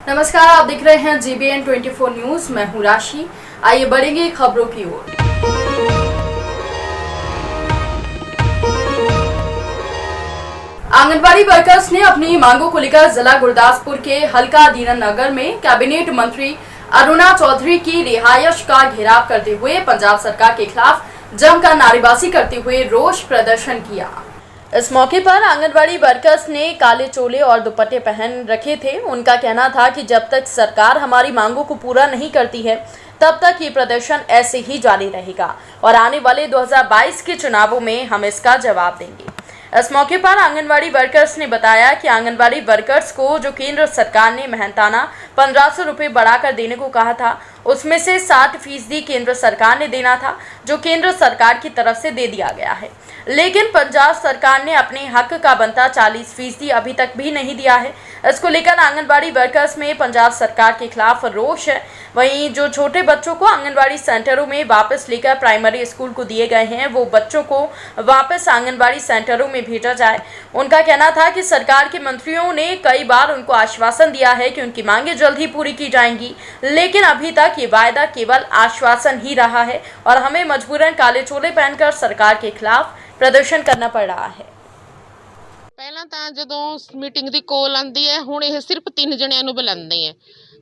नमस्कार, आप देख रहे हैं GBN 24 न्यूज। मैं हूं राशि। आइए बढ़ेंगे खबरों की ओर। आंगनबाड़ी वर्कर्स ने अपनी मांगों को लेकर जिला गुरदासपुर के हल्का दीनन नगर में कैबिनेट मंत्री अरुणा चौधरी की रिहायश का घेराव करते हुए पंजाब सरकार के खिलाफ जमकर नारेबाजी करते हुए रोष प्रदर्शन किया। इस मौके पर आंगनबाड़ी वर्कर्स ने काले चोले और दुपट्टे पहन रखे थे। उनका कहना था कि जब तक सरकार हमारी मांगों को पूरा नहीं करती है तब तक ये प्रदर्शन ऐसे ही जारी रहेगा और आने वाले 2022 के चुनावों में हम इसका जवाब देंगे। इस मौके पर आंगनबाड़ी वर्कर्स ने बताया कि आंगनबाड़ी वर्कर्स को जो केंद्र सरकार ने मेहनताना 1500 रुपये बढ़ाकर देने को कहा था, उसमें से 60% केंद्र सरकार ने देना था, जो केंद्र सरकार की तरफ से दे दिया गया है। लेकिन पंजाब सरकार ने अपने हक का बनता 40% अभी तक भी नहीं दिया है। इसको लेकर आंगनबाड़ी वर्कर्स में पंजाब सरकार के खिलाफ रोष है। वहीं जो छोटे बच्चों को आंगनबाड़ी सेंटरों में वापस लेकर प्राइमरी स्कूल को दिए गए हैं, वो बच्चों को वापस आंगनबाड़ी सेंटरों में भेजा जाए। उनका कहना था कि सरकार के मंत्रियों ने कई बार उनको आश्वासन दिया है कि उनकी मांगें जल्द ही पूरी की जाएंगी, लेकिन अभी तक ये वायदा केवल आश्वासन ही रहा है और हमें मजबूरन काले चोले पहनकर सरकार के खिलाफ प्रदर्शन करना पड़ रहा है। ਪਹਿਲਾਂ ਤਾਂ ਜਦੋਂ ਮੀਟਿੰਗ ਦੀ ਕੋਲ ਆਂਦੀ ਹੈ, ਹੁਣ ਇਹ ਸਿਰਫ 3 ਜਣਿਆਂ ਨੂੰ ਬੁਲਾਉਂਦੇ ਆ।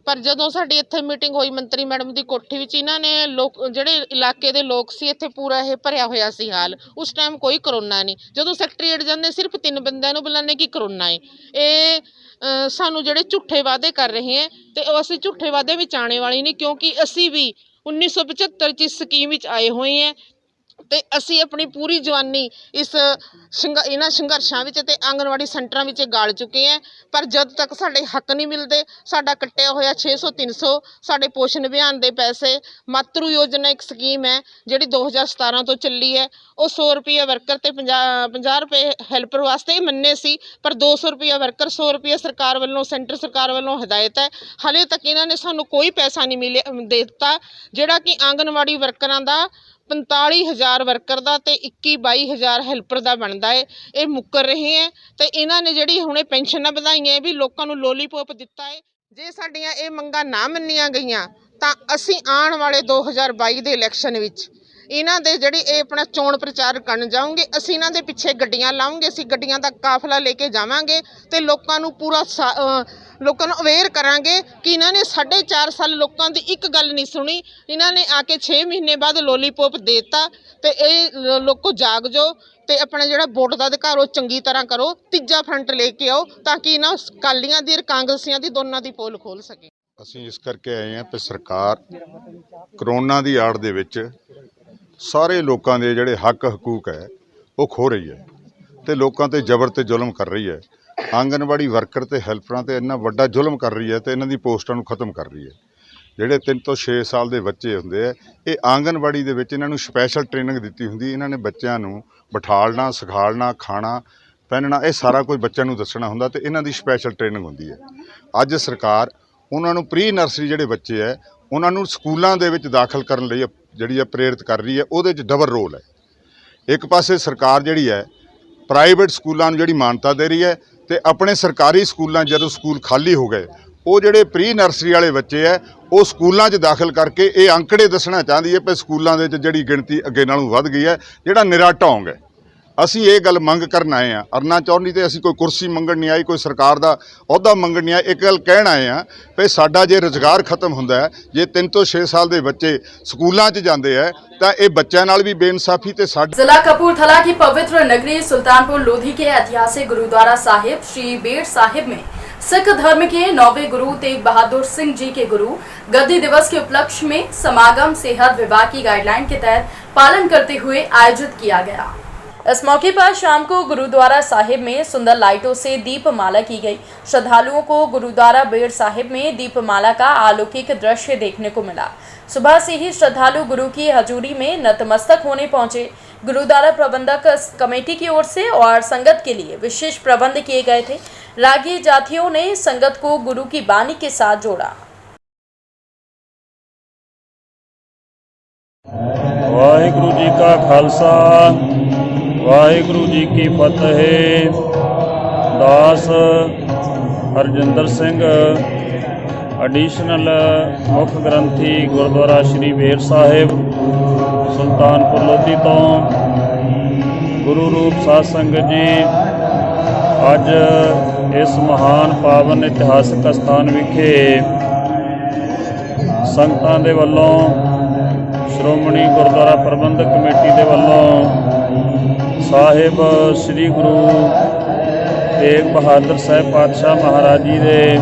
ਪਰ ਜਦੋਂ ਸਾਡੀ ਇੱਥੇ ਮੀਟਿੰਗ ਹੋਈ ਮੰਤਰੀ ਮੈਡਮ ਦੀ ਕੋਠੀ ਵਿੱਚ, ਇਹਨਾਂ ਨੇ ਲੋਕ ਜਿਹੜੇ ਇਲਾਕੇ ਦੇ ਲੋਕ ਸੀ, ਇੱਥੇ ਪੂਰਾ ਇਹ ਭਰਿਆ ਹੋਇਆ ਸੀ ਹਾਲ। ਉਸ ਟਾਈਮ ਕੋਈ ਕਰੋਨਾ ਨਹੀਂ। ਜਦੋਂ ਸੈਕਟਰੀਏਟ ਜਾਂਦੇ ਸਿਰਫ 3 ਬੰਦਿਆਂ ਨੂੰ ਬੁਲਾਉਂਦੇ ਕਿ ਕਰੋਨਾ ਹੈ। ਇਹ ਸਾਨੂੰ ਜਿਹੜੇ ਝੂਠੇ ਵਾਅਦੇ ਕਰ ਰਹੇ ਹੈ ਤੇ ਅਸੀਂ ਝੂਠੇ ਵਾਅਦੇ ਵਿੱਚ ਆਣੇ ਵਾਲੇ ਨਹੀਂ, ਕਿਉਂਕਿ ਅਸੀਂ ਵੀ 1975 ਚ ਇਸ ਸਕੀਮ ਵਿੱਚ ਆਏ ਹੋਏ ਹਾਂ ਤੇ ਅਸੀਂ ਆਪਣੀ ਪੂਰੀ ਜਵਾਨੀ ਇਹਨਾਂ ਸੰਘਰਸ਼ਾਂ ਵਿੱਚ ਤੇ ਆਂਗਨਵਾੜੀ ਸੈਂਟਰਾਂ ਵਿੱਚ ਗਾਲ ਚੁੱਕੇ ਹਾਂ। ਪਰ ਜਦ ਤੱਕ ਸਾਡੇ ਹੱਕ ਨਹੀਂ ਮਿਲਦੇ, ਸਾਡਾ ਕੱਟਿਆ ਹੋਇਆ 600 300 ਸਾਡੇ ਪੋਸ਼ਣ ਅਭਿਆਨ ਦੇ ਪੈਸੇ, ਮਾਤਰੂ ਯੋਜਨਾ ਇੱਕ ਸਕੀਮ ਹੈ ਜਿਹੜੀ 2017 ਤੋਂ ਚੱਲੀ ਹੈ, ਉਹ 100 ਰੁਪਏ ਵਰਕਰ ਤੇ 50 ਰੁਪਏ ਹੈਲਪਰ ਵਾਸਤੇ ਮੰਨੇ ਸੀ, ਪਰ 200 ਰੁਪਏ ਵਰਕਰ 100 ਰੁਪਏ ਸਰਕਾਰ ਵੱਲੋਂ, ਸੈਂਟਰ ਸਰਕਾਰ ਵੱਲੋਂ ਹਦਾਇਤ ਹੈ। ਹਾਲੇ ਤੱਕ ਇਹਨਾਂ ਨੇ ਸਾਨੂੰ ਕੋਈ ਪੈਸਾ ਨਹੀਂ ਦੇ ਦਿੱਤਾ, ਜਿਹੜਾ ਕਿ ਆਂਗਨਵਾੜੀ ਵਰਕਰਾਂ ਦਾ 45,000 ਵਰਕਰ ਦਾ ਤੇ 21-22,000 ਹੈਲਪਰ ਦਾ ਬਣਦਾ ਹੈ। ਇਹ ਮੁੱਕਰ ਰਹੇ ਹੈ ਤੇ ਇਹਨਾਂ ਨੇ ਜਿਹੜੀ ਹੁਣੇ ਪੈਨਸ਼ਨਾਂ ਵਧਾਈਆਂ ਵੀ ਲੋਕਾਂ ਨੂੰ ਲੋਲੀਪੋਪ ਦਿੱਤਾ ਹੈ। ਜੇ ਸਾਡੀਆਂ ਇਹ ਮੰਗਾਂ ਨਾ ਮੰਨੀਆਂ ਗਈਆਂ ਤਾਂ ਅਸੀਂ ਆਉਣ ਵਾਲੇ 2022 ਦੇ ਇਲੈਕਸ਼ਨ ਵਿੱਚ ਇਹਨਾਂ ਦੇ ਜਿਹੜੀ ਇਹ ਆਪਣਾ ਚੋਣ ਪ੍ਰਚਾਰ ਕਰਨ ਜਾਓਗੇ, ਅਸੀਂ ਇਹਨਾਂ ਦੇ ਪਿੱਛੇ ਗੱਡੀਆਂ ਲਾਵਾਂਗੇ, ਅਸੀਂ ਗੱਡੀਆਂ ਦਾ ਕਾਫਲਾ ਲੈ ਕੇ ਜਾਵਾਂਗੇ ਤੇ ਲੋਕਾਂ ਨੂੰ ਪੂਰਾ ਲੋਕਾਂ ਨੂੰ ਅਵੇਅਰ ਕਰਾਂਗੇ ਕਿ ਇਹਨਾਂ ਨੇ 4.5 ਸਾਲ ਲੋਕਾਂ ਦੀ ਇੱਕ ਗੱਲ ਨਹੀਂ ਸੁਣੀ। ਇਹਨਾਂ ਨੇ ਆ ਕੇ 6 ਮਹੀਨੇ ਬਾਅਦ ਲੋਲੀਪੋਪ ਦੇ ਦਿੱਤਾ ਤੇ ਇਹ ਲੋਕੋ ਜਾਗ ਜਾਓ ਤੇ ਆਪਣਾ ਜਿਹੜਾ ਵੋਟ ਦਾ ਅਧਿਕਾਰ ਉਹ ਚੰਗੀ ਤਰ੍ਹਾਂ ਕਰੋ। ਤੀਜਾ ਫਰੰਟ ਲੈ ਕੇ ਆਓ ਤਾਂ ਕਿ ਇਹਨਾਂ ਅਕਾਲੀਆਂ ਦੀ ਕਾਂਗਰਸੀਆਂ ਦੀ ਦੋਨਾਂ ਦੀ ਪੋਲ ਖੋਲ ਸਕੇ। ਅਸੀਂ ਇਸ ਕਰਕੇ ਆਏ ਹਾਂ ਕਿ ਸਰਕਾਰ ਕਰੋਨਾ ਦੀ ਆੜ ਦੇ ਵਿੱਚ ਸਾਰੇ ਲੋਕਾਂ ਦੇ ਜਿਹੜੇ ਹੱਕ ਹਕੂਕ ਹੈ ਉਹ ਖੋ ਰਹੀ ਹੈ ਤੇ ਲੋਕਾਂ ਤੇ ਜ਼ਬਰ ਤੇ ਜ਼ੁਲਮ ਕਰ ਰਹੀ ਹੈ। ਆਂਗਨਵਾੜੀ ਵਰਕਰ ਤੇ ਹੈਲਪਰਾਂ ਤੇ ਇੰਨਾ ਵੱਡਾ ਜ਼ੁਲਮ ਕਰ ਰਹੀ ਹੈ ਤੇ ਇਹਨਾਂ ਦੀ ਪੋਸਟਾਂ ਨੂੰ ਖਤਮ ਕਰ ਰਹੀ ਹੈ। ਜਿਹੜੇ 3 ਤੋਂ 6 ਸਾਲ ਦੇ ਬੱਚੇ ਹੁੰਦੇ ਆ, ਇਹ ਆਂਗਨਵਾੜੀ ਦੇ ਵਿੱਚ ਇਹਨਾਂ ਨੂੰ ਸਪੈਸ਼ਲ ਟ੍ਰੇਨਿੰਗ ਦਿੱਤੀ ਹੁੰਦੀ। ਇਹਨਾਂ ਨੇ ਬੱਚਿਆਂ ਨੂੰ ਬਿਠਾਲਣਾ, ਸਿਖਾਲਣਾ, ਖਾਣਾ ਪਹਿਨਣਾ, ਇਹ ਸਾਰਾ ਕੁਝ ਬੱਚਿਆਂ ਨੂੰ ਦੱਸਣਾ ਹੁੰਦਾ ਤੇ ਇਹਨਾਂ ਦੀ ਸਪੈਸ਼ਲ ਟ੍ਰੇਨਿੰਗ ਹੁੰਦੀ ਹੈ। ਅੱਜ ਸਰਕਾਰ ਉਹਨਾਂ ਨੂੰ ਪ੍ਰੀ ਨਰਸਰੀ ਜਿਹੜੇ ਬੱਚੇ ਹੈ ਉਹਨਾਂ ਨੂੰ ਸਕੂਲਾਂ ਦੇ ਵਿੱਚ ਦਾਖਲ ਕਰਨ ਲਈ ਜਿਹੜੀ ਪ੍ਰੇਰਿਤ ਕਰ ਰਹੀ ਹੈ। ਉਹਦੇ 'ਚ ਡਬਲ ਰੋਲ ਹੈ। ਇੱਕ ਪਾਸੇ ਸਰਕਾਰ ਜਿਹੜੀ ਹੈ ਪ੍ਰਾਈਵੇਟ ਸਕੂਲਾਂ ਨੂੰ ਜਿਹੜੀ ਮਾਨਤਾ ਦੇ ਰਹੀ ਹੈ ਤੇ ਆਪਣੇ ਸਰਕਾਰੀ ਸਕੂਲਾਂ ਜਦੋਂ ਸਕੂਲ ਖਾਲੀ ਹੋ ਗਏ, ਉਹ ਜਿਹੜੇ ਪ੍ਰੀ ਨਰਸਰੀ ਵਾਲੇ ਬੱਚੇ ਹੈ ਉਹ ਸਕੂਲਾਂ 'ਚ ਦਾਖਲ ਕਰਕੇ ਇਹ ਅੰਕੜੇ ਦੱਸਣਾ ਚਾਹੁੰਦੀ ਹੈ ਕਿ ਸਕੂਲਾਂ ਦੇ 'ਚ ਜਿਹੜੀ ਗਿਣਤੀ ਅੱਗੇ ਨਾਲੋਂ ਵੱਧ ਗਈ ਹੈ, ਜਿਹੜਾ ਨਿਰਾ ਢੋਂਗ ਹੈ। ਅਸੀਂ ਇਹ ਗੱਲ ਮੰਗ ਕਰਨ ਆਏ ਹਾਂ। ਅਰਨਾ ਚੌਧਰੀ ਤੇ ਅਸੀਂ ਕੋਈ ਕੁਰਸੀ ਮੰਗਣ ਨਹੀਂ ਆਏ, ਕੋਈ ਸਰਕਾਰ ਦਾ ਅਹੁਦਾ ਮੰਗਣ ਨਹੀਂ ਆਏ। ਇੱਕ ਗੱਲ ਕਹਿਣ ਆਏ ਹਾਂ ਵੀ ਸਾਡਾ ਜੇ ਰੁਜ਼ਗਾਰ ਖਤਮ ਹੁੰਦਾ ਹੈ, ਜੇ 3 ਤੋਂ 6 ਸਾਲ ਦੇ ਬੱਚੇ ਸਕੂਲਾਂ 'ਚ ਜਾਂਦੇ ਹੈ ਤਾਂ ਇਹ ਬੱਚਿਆਂ ਨਾਲ ਵੀ ਬੇਇਨਸਾਫੀ ਤੇ ਸਾਡੇ। जिला कपूरथला की पवित्र नगरी सुल्तानपुर लोधी के ऐतिहासिक गुरुद्वारा साहिब श्री बेर साहिब में सिख धर्म के 9वें गुरु तेग बहादुर सिंह जी के गुरु गद्दी दिवस के उपलक्ष्य में समागम सेहत विभाग की गाइडलाइन के तहत पालन करते हुए आयोजित किया गया। इस मौके पर शाम को गुरुद्वारा साहिब में सुंदर लाइटों से दीपमाला की गई। श्रद्धालुओं को गुरुद्वारा बेर साहिब में दीपमाला का अलौकिक दृश्य देखने को मिला। सुबह से ही श्रद्धालु गुरु की हजूरी में नतमस्तक होने पहुंचे। गुरुद्वारा प्रबंधक कमेटी की ओर से और संगत के लिए विशेष प्रबंध किए गए थे। रागी जातियों ने संगत को गुरु की बानी के साथ जोड़ा। वाहिगुरु जी का खालसा वाहिगुरु जी की फतेह। दास हरजिंदर सिंह ਐਡੀਸ਼ਨਲ ਮੁੱਖ ਗ੍ਰੰਥੀ ਗੁਰਦੁਆਰਾ ਸ਼੍ਰੀ ਬੇਰ ਸਾਹਿਬ ਸੁਲਤਾਨਪੁਰ ਲੋਧੀ ਤੋਂ ਗੁਰੂ ਰੂਪ ਸਾਧ ਸੰਗਤ ਜੀ ਅੱਜ ਇਸ ਮਹਾਨ ਪਾਵਨ ਇਤਿਹਾਸਕ ਸਥਾਨ ਵਿਖੇ ਸੰਗਤਾਂ ਦੇ ਵੱਲੋਂ ਸ਼੍ਰੋਮਣੀ ਗੁਰਦੁਆਰਾ ਪ੍ਰਬੰਧਕ ਕਮੇਟੀ ਦੇ ਵੱਲੋਂ ਸਾਹਿਬ ਸ੍ਰੀ ਗੁਰੂ ਤੇਗ ਬਹਾਦਰ ਸਾਹਿਬ ਪਾਤਸ਼ਾਹ ਮਹਾਰਾਜ ਜੀ ਦੇ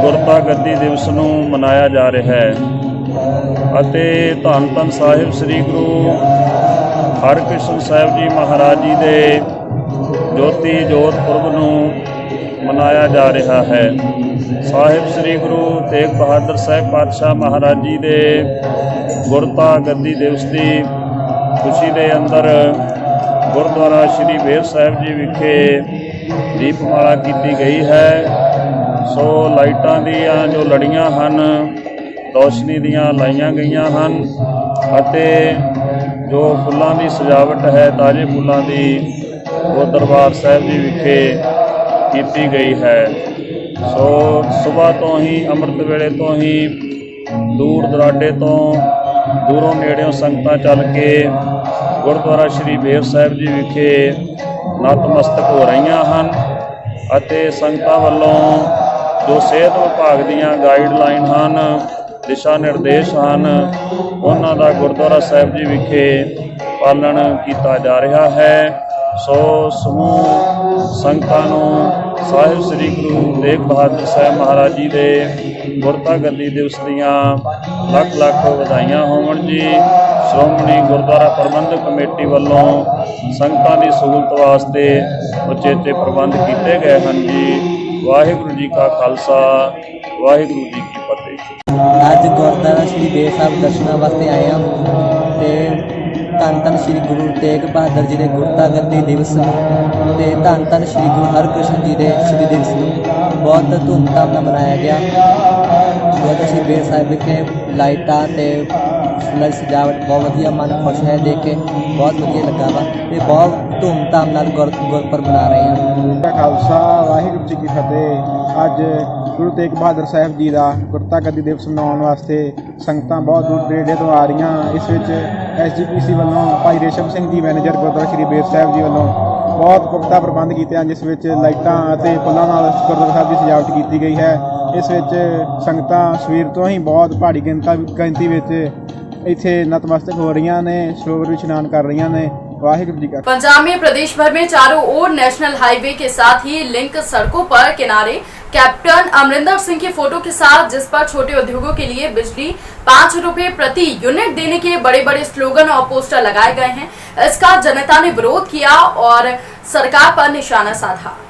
ਗੁਰਤਾ ਗੱਦੀ ਦਿਵਸ ਨੂੰ ਮਨਾਇਆ ਜਾ ਰਿਹਾ ਹੈ ਅਤੇ ਧੰਨ ਧੰਨ ਸਾਹਿਬ ਸ੍ਰੀ ਗੁਰੂ ਹਰਕ੍ਰਿਸ਼ਨ ਸਾਹਿਬ ਜੀ ਮਹਾਰਾਜ ਜੀ ਦੇ ਜੋਤੀ ਜੋਤ ਪੁਰਬ ਨੂੰ ਮਨਾਇਆ ਜਾ ਰਿਹਾ ਹੈ। ਸਾਹਿਬ ਸ੍ਰੀ ਗੁਰੂ ਤੇਗ ਬਹਾਦਰ ਸਾਹਿਬ ਪਾਤਸ਼ਾਹ ਮਹਾਰਾਜ ਜੀ ਦੇ ਗੁਰਤਾ ਗੱਦੀ ਦਿਵਸ ਦੀ ਖੁਸ਼ੀ ਦੇ ਅੰਦਰ ਗੁਰਦੁਆਰਾ ਸ਼੍ਰੀ ਬੇਰ ਸਾਹਿਬ ਜੀ ਵਿਖੇ ਦੀਪਮਾਲਾ ਕੀਤੀ ਗਈ ਹੈ। ਸੋ ਲਾਈਟਾਂ ਦੀਆਂ ਜੋ ਲੜੀਆਂ ਹਨ ਰੌਸ਼ਨੀ ਦੀਆਂ ਲਾਈਆਂ ਗਈਆਂ ਹਨ ਅਤੇ ਜੋ ਫੁੱਲਾਂ ਦੀ ਸਜਾਵਟ ਹੈ ਤਾਜ਼ੇ ਫੁੱਲਾਂ ਦੀ ਉਹ ਦਰਬਾਰ ਸਾਹਿਬ ਜੀ ਵਿਖੇ ਕੀਤੀ ਗਈ ਹੈ। ਸੋ ਸਵੇਰ ਤੋਂ ਹੀ ਅੰਮ੍ਰਿਤ ਵੇਲੇ ਤੋਂ ਹੀ ਦੂਰ ਦਰਾਡੇ ਤੋਂ ਦੂਰੋਂ ਨੇੜਿਓਂ ਸੰਗਤਾਂ ਚੱਲ ਕੇ ਗੁਰਦੁਆਰਾ ਸ਼੍ਰੀ ਬੇਰ ਸਾਹਿਬ ਜੀ ਵਿਖੇ ਨਤਮਸਤਕ ਹੋ ਰਹੀਆਂ ਹਨ ਅਤੇ ਸੰਗਤਾਂ ਵੱਲੋਂ ਜੋ ਸਿਹਤ ਵਿਭਾਗ ਦੀਆਂ ਗਾਈਡਲਾਈਨ ਹਨ ਦਿਸ਼ਾ ਨਿਰਦੇਸ਼ ਹਨ ਉਹਨਾਂ ਦਾ ਗੁਰਦੁਆਰਾ ਸਾਹਿਬ ਜੀ ਵਿਖੇ ਪਾਲਣ ਕੀਤਾ ਜਾ ਰਿਹਾ ਹੈ। ਸੋ ਸਮੂਹ ਸੰਗਤਾਂ ਨੂੰ ਸਾਹਿਬ ਸ੍ਰੀ ਗੁਰੂ ਤੇਗ ਬਹਾਦਰ ਸਾਹਿਬ ਮਹਾਰਾਜ ਜੀ ਦੇ ਗੁਰਤਾ ਗੱਦੀ ਦਿਵਸ ਦੀਆਂ ਲੱਖ ਲੱਖ ਵਧਾਈਆਂ ਹੋਵਣ ਜੀ। ਸ਼੍ਰੋਮਣੀ ਗੁਰਦੁਆਰਾ ਪ੍ਰਬੰਧਕ ਕਮੇਟੀ ਵੱਲੋਂ ਸੰਗਤਾਂ ਦੀ ਸਹੂਲਤ ਵਾਸਤੇ ਉਚੇਚੇ ਪ੍ਰਬੰਧ ਕੀਤੇ ਗਏ ਹਨ ਜੀ। ਵਾਹਿਗੁਰੂ ਜੀ ਕਾ ਖਾਲਸਾ ਵਾਹਿਗੁਰੂ ਜੀ ਕੀ ਫਤਿਹ। ਅੱਜ ਗੁਰਦੁਆਰਾ ਸ਼੍ਰੀ ਬੇਰ ਸਾਹਿਬ ਦਰਸ਼ਨਾਂ ਵਾਸਤੇ ਆਏ ਹਾਂ ਤੇ ਧੰਨ ਧੰਨ ਸ਼੍ਰੀ ਗੁਰੂ ਤੇਗ ਬਹਾਦਰ ਜੀ ਦੇ ਗੁਰਤਾ ਗੱਦੀ ਦਿਵਸ ਨੂੰ ਤੇ ਧੰਨ ਧੰਨ ਸ਼੍ਰੀ ਗੁਰੂ ਹਰਕ੍ਰਿਸ਼ਨ ਜੀ ਦੇ ਸ਼ਹੀਦੀ ਦਿਵਸ ਨੂੰ ਬਹੁਤ ਧੂਮਧਾਮ ਨਾਲ ਮਨਾਇਆ ਗਿਆ। ਗੁਰਦੁਆਰਾ ਸ਼੍ਰੀ ਬੇਰ ਸਾਹਿਬ ਵਿਖੇ ਲਾਈਟਾਂ ਤੇ ਫੁੱਲਾਂ ਦੀ ਸਜਾਵਟ ਬਹੁਤ ਵਧੀਆ, ਮਨ ਖੁਸ਼ ਹੈ ਦੇਖ ਕੇ, ਬਹੁਤ ਵਧੀਆ ਲੱਗਾ ਵਾ ਤੇ ਬਹੁਤ ਧੂਮਧਾਮ ਨਾਲ ਗੁਰਪੁਰਬ ਮਨਾ ਰਹੇ ਹਾਂ। ਖਾਲਸਾ ਵਾਹਿਗੁਰੂ ਜੀ ਕੀ ਫਤਿਹ। ਅੱਜ ਗੁਰੂ ਤੇਗ ਬਹਾਦਰ ਸਾਹਿਬ ਜੀ ਦਾ ਗੁਰਤਾ ਗੱਦੀ ਦਿਵਸ ਮਨਾਉਣ ਵਾਸਤੇ ਸੰਗਤਾਂ ਬਹੁਤ ਦੂਰ ਨੇੜੇ ਤੋਂ ਆ ਰਹੀਆਂ। ਇਸ ਵਿੱਚ SGPC ਵੱਲੋਂ ਭਾਈ ਰੇਸ਼ਮ ਸਿੰਘ ਜੀ ਮੈਨੇਜਰ ਗੁਰਦੁਆਰਾ ਸ਼੍ਰੀ ਬੇਰ ਸਾਹਿਬ ਜੀ ਵੱਲੋਂ ਬਹੁਤ ਪੁਖਤਾ ਪ੍ਰਬੰਧ ਕੀਤੇ ਹਨ, ਜਿਸ ਵਿੱਚ ਲਾਈਟਾਂ ਅਤੇ ਫੁੱਲਾਂ ਨਾਲ ਗੁਰਦੁਆਰਾ ਸਾਹਿਬ ਦੀ ਸਜਾਵਟ ਕੀਤੀ ਗਈ ਹੈ। ਇਸ ਵਿੱਚ ਸੰਗਤਾਂ ਸਵੇਰ ਤੋਂ ਹੀ ਬਹੁਤ ਭਾਰੀ ਗਿਣਤੀ ਵਿੱਚ ਇੱਥੇ नतमस्तक हो रही ने, सरोवर में स्नान कर रही ने। वाहिगुरू जी का। पंजाब में प्रदेश भर में चारों ओर नेशनल हाईवे के साथ ही लिंक सड़कों पर किनारे कैप्टन अमरिंदर सिंह की फोटो के साथ, जिस पर छोटे उद्योगों के लिए बिजली 5 रुपए प्रति यूनिट देने के बड़े बड़े स्लोगन और पोस्टर लगाए गए हैं। इसका जनता ने विरोध किया और सरकार पर निशाना साधा।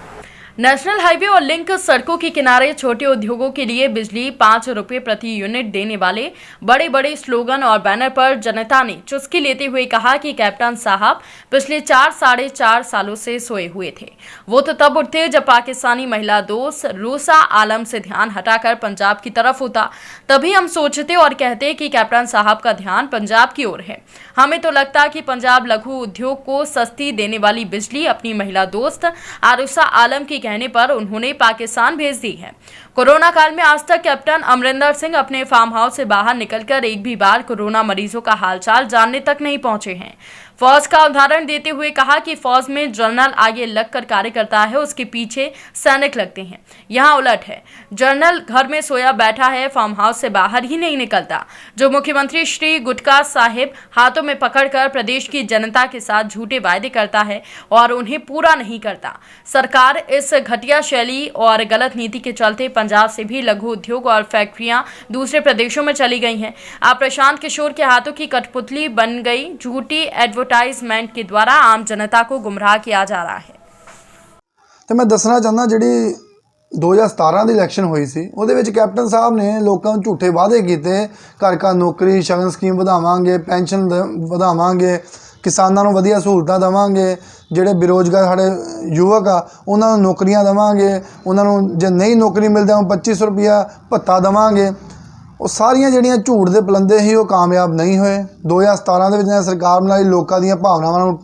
नेशनल हाईवे और लिंक सड़कों के किनारे छोटे उद्योगों के लिए बिजली 5 रुपए प्रति यूनिट देने वाले बड़े बड़े स्लोगन और बैनर पर जनता ने चुस्की लेते हुए कहा कि कैप्टन साहब पिछले 4-4.5 सालों से सोए हुए थे। वो तो तब उठते जब पाकिस्तानी महिला दोस्त रूसा आलम से ध्यान हटाकर पंजाब की तरफ होता, तभी हम सोचते और कहते कि कैप्टन साहब का ध्यान पंजाब की ओर है। हमें तो लगता कि पंजाब लघु उद्योग को सस्ती देने वाली बिजली अपनी महिला दोस्त आरूसा आलम की कहने पर उन्होंने पाकिस्तान भेज दी है। कोरोना काल में आज तक कैप्टन अमरिंदर सिंह अपने फार्म हाउस से बाहर निकलकर एक भी बार कोरोना मरीजों का हालचाल जानने तक नहीं पहुंचे हैं। फौज का उदाहरण देते हुए कहा कि फौज में जनरल आगे लगकर कार्य करता है, उसके पीछे सैनिक लगते हैं। यहाँ उलट है, जनरल घर में सोया बैठा है, फार्म हाउस से बाहर ही नहीं निकलता। जो मुख्यमंत्री श्री गुटका साहिब हाथों में पकड़कर प्रदेश की जनता के साथ झूठे वायदे करता है और उन्हें पूरा नहीं करता। सरकार इस घटिया शैली और गलत नीति के चलते पंजाब से भी लघु उद्योग और फैक्ट्रियां दूसरे प्रदेशों में चली गई हैं। आप प्रशांत किशोर के हाथों की कठपुतली बन गई। झूठी एडवर्टाइजमेंट के द्वारा आम जनता को गुमराह किया जा रहा है। तो मैं दसना चाहना जी 2017 की इलैक्शन हुई सी, ਉਹਦੇ ਵਿੱਚ कैप्टन साहब ने लोगों ਨੂੰ ਝੂਠੇ वादे किए, घर घर नौकरी शगन स्कीम ਵਧਾਵਾਂਗੇ, पेंशन ਵਧਾਵਾਂਗੇ, किसानों ਨੂੰ ਵਧੀਆ सहूलतां देवांगे, ਜਿਹੜੇ बेरोजगार साढ़े युवक आ उन्होंने नौकरियां देवांगे, उन्होंने जे नहीं नौकरी मिलती उन्होंने 2500 रुपया भत्ता देवांगे। वो सारिया ਜਿਹੜੀਆਂ ਝੂਠ ਦੇ ਪਲੰਦੇ ਸੀ ਉਹ ਕਾਮਯਾਬ नहीं ਹੋਏ। 2017 ਦੇ ਵਿੱਚ ਸਰਕਾਰ ਬਣਾਈ, ਲੋਕਾਂ ਦੀਆਂ ਭਾਵਨਾਵਾਂ ਨੂੰ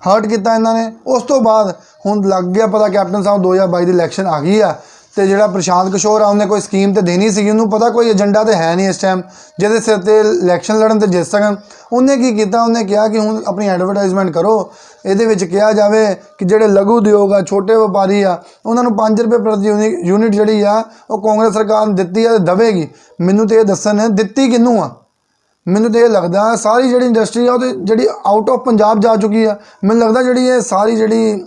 ਹਰਟ ਕੀਤਾ ਇਹਨਾਂ ਨੇ। ਉਸ ਤੋਂ ਬਾਅਦ ਹੁਣ ਲੱਗ ਗਿਆ ਪਤਾ कैप्टन साहब 2022 ਦੀ इलैक्शन आ गई आ ਤੇ ਜਿਹੜਾ ਪ੍ਰਸ਼ਾਂਤ ਕਿਸ਼ੋਰ ਆ ਉਹਨੇ ਕੋਈ ਸਕੀਮ ਤੇ ਦੇਣੀ ਸੀ, ਉਹਨੂੰ ਪਤਾ ਕੋਈ ਏਜੰਡਾ ਤੇ ਹੈ ਨਹੀਂ ਇਸ ਟਾਈਮ ਜਿਹਦੇ ਸਿਰ ਤੇ ਇਲੈਕਸ਼ਨ ਲੜਨ ਤੇ ਜਿੱਤ ਸਕਣ। ਉਹਨੇ ਕੀ ਕੀਤਾ, ਉਹਨੇ ਕਿਹਾ ਕਿ ਹੁਣ ਆਪਣੀ ਐਡਵਰਟਾਈਜ਼ਮੈਂਟ ਕਰੋ, ਇਹਦੇ ਵਿੱਚ ਕਿਹਾ ਜਾਵੇ ਕਿ ਜਿਹੜੇ ਲਘੂ ਉਦਯੋਗ ਆ, ਛੋਟੇ ਵਪਾਰੀ ਆ, ਉਹਨਾਂ ਨੂੰ 5 ਰੁਪਏ ਪ੍ਰਤੀ ਯੂਨਿਟ ਜਿਹੜੀ ਆ ਉਹ ਕਾਂਗਰਸ ਸਰਕਾਰ ਨੇ ਦਿੱਤੀ ਆ ਤੇ ਦੇਵੇਗੀ। ਮੈਨੂੰ ਤੇ ਇਹ ਦੱਸਣ ਦਿੱਤੀ ਕਿਹਨੂੰ ਆ? ਮੈਨੂੰ ਤਾਂ ਇਹ ਲੱਗਦਾ ਸਾਰੀ ਜਿਹੜੀ ਇੰਡਸਟਰੀ ਆ ਉਹ ਤੇ ਜਿਹੜੀ ਆਊਟ ਆਫ ਪੰਜਾਬ ਜਾ ਚੁੱਕੀ ਆ। ਮੈਨੂੰ ਲੱਗਦਾ ਜਿਹੜੀ ਇਹ ਸਾਰੀ ਜਿਹੜੀ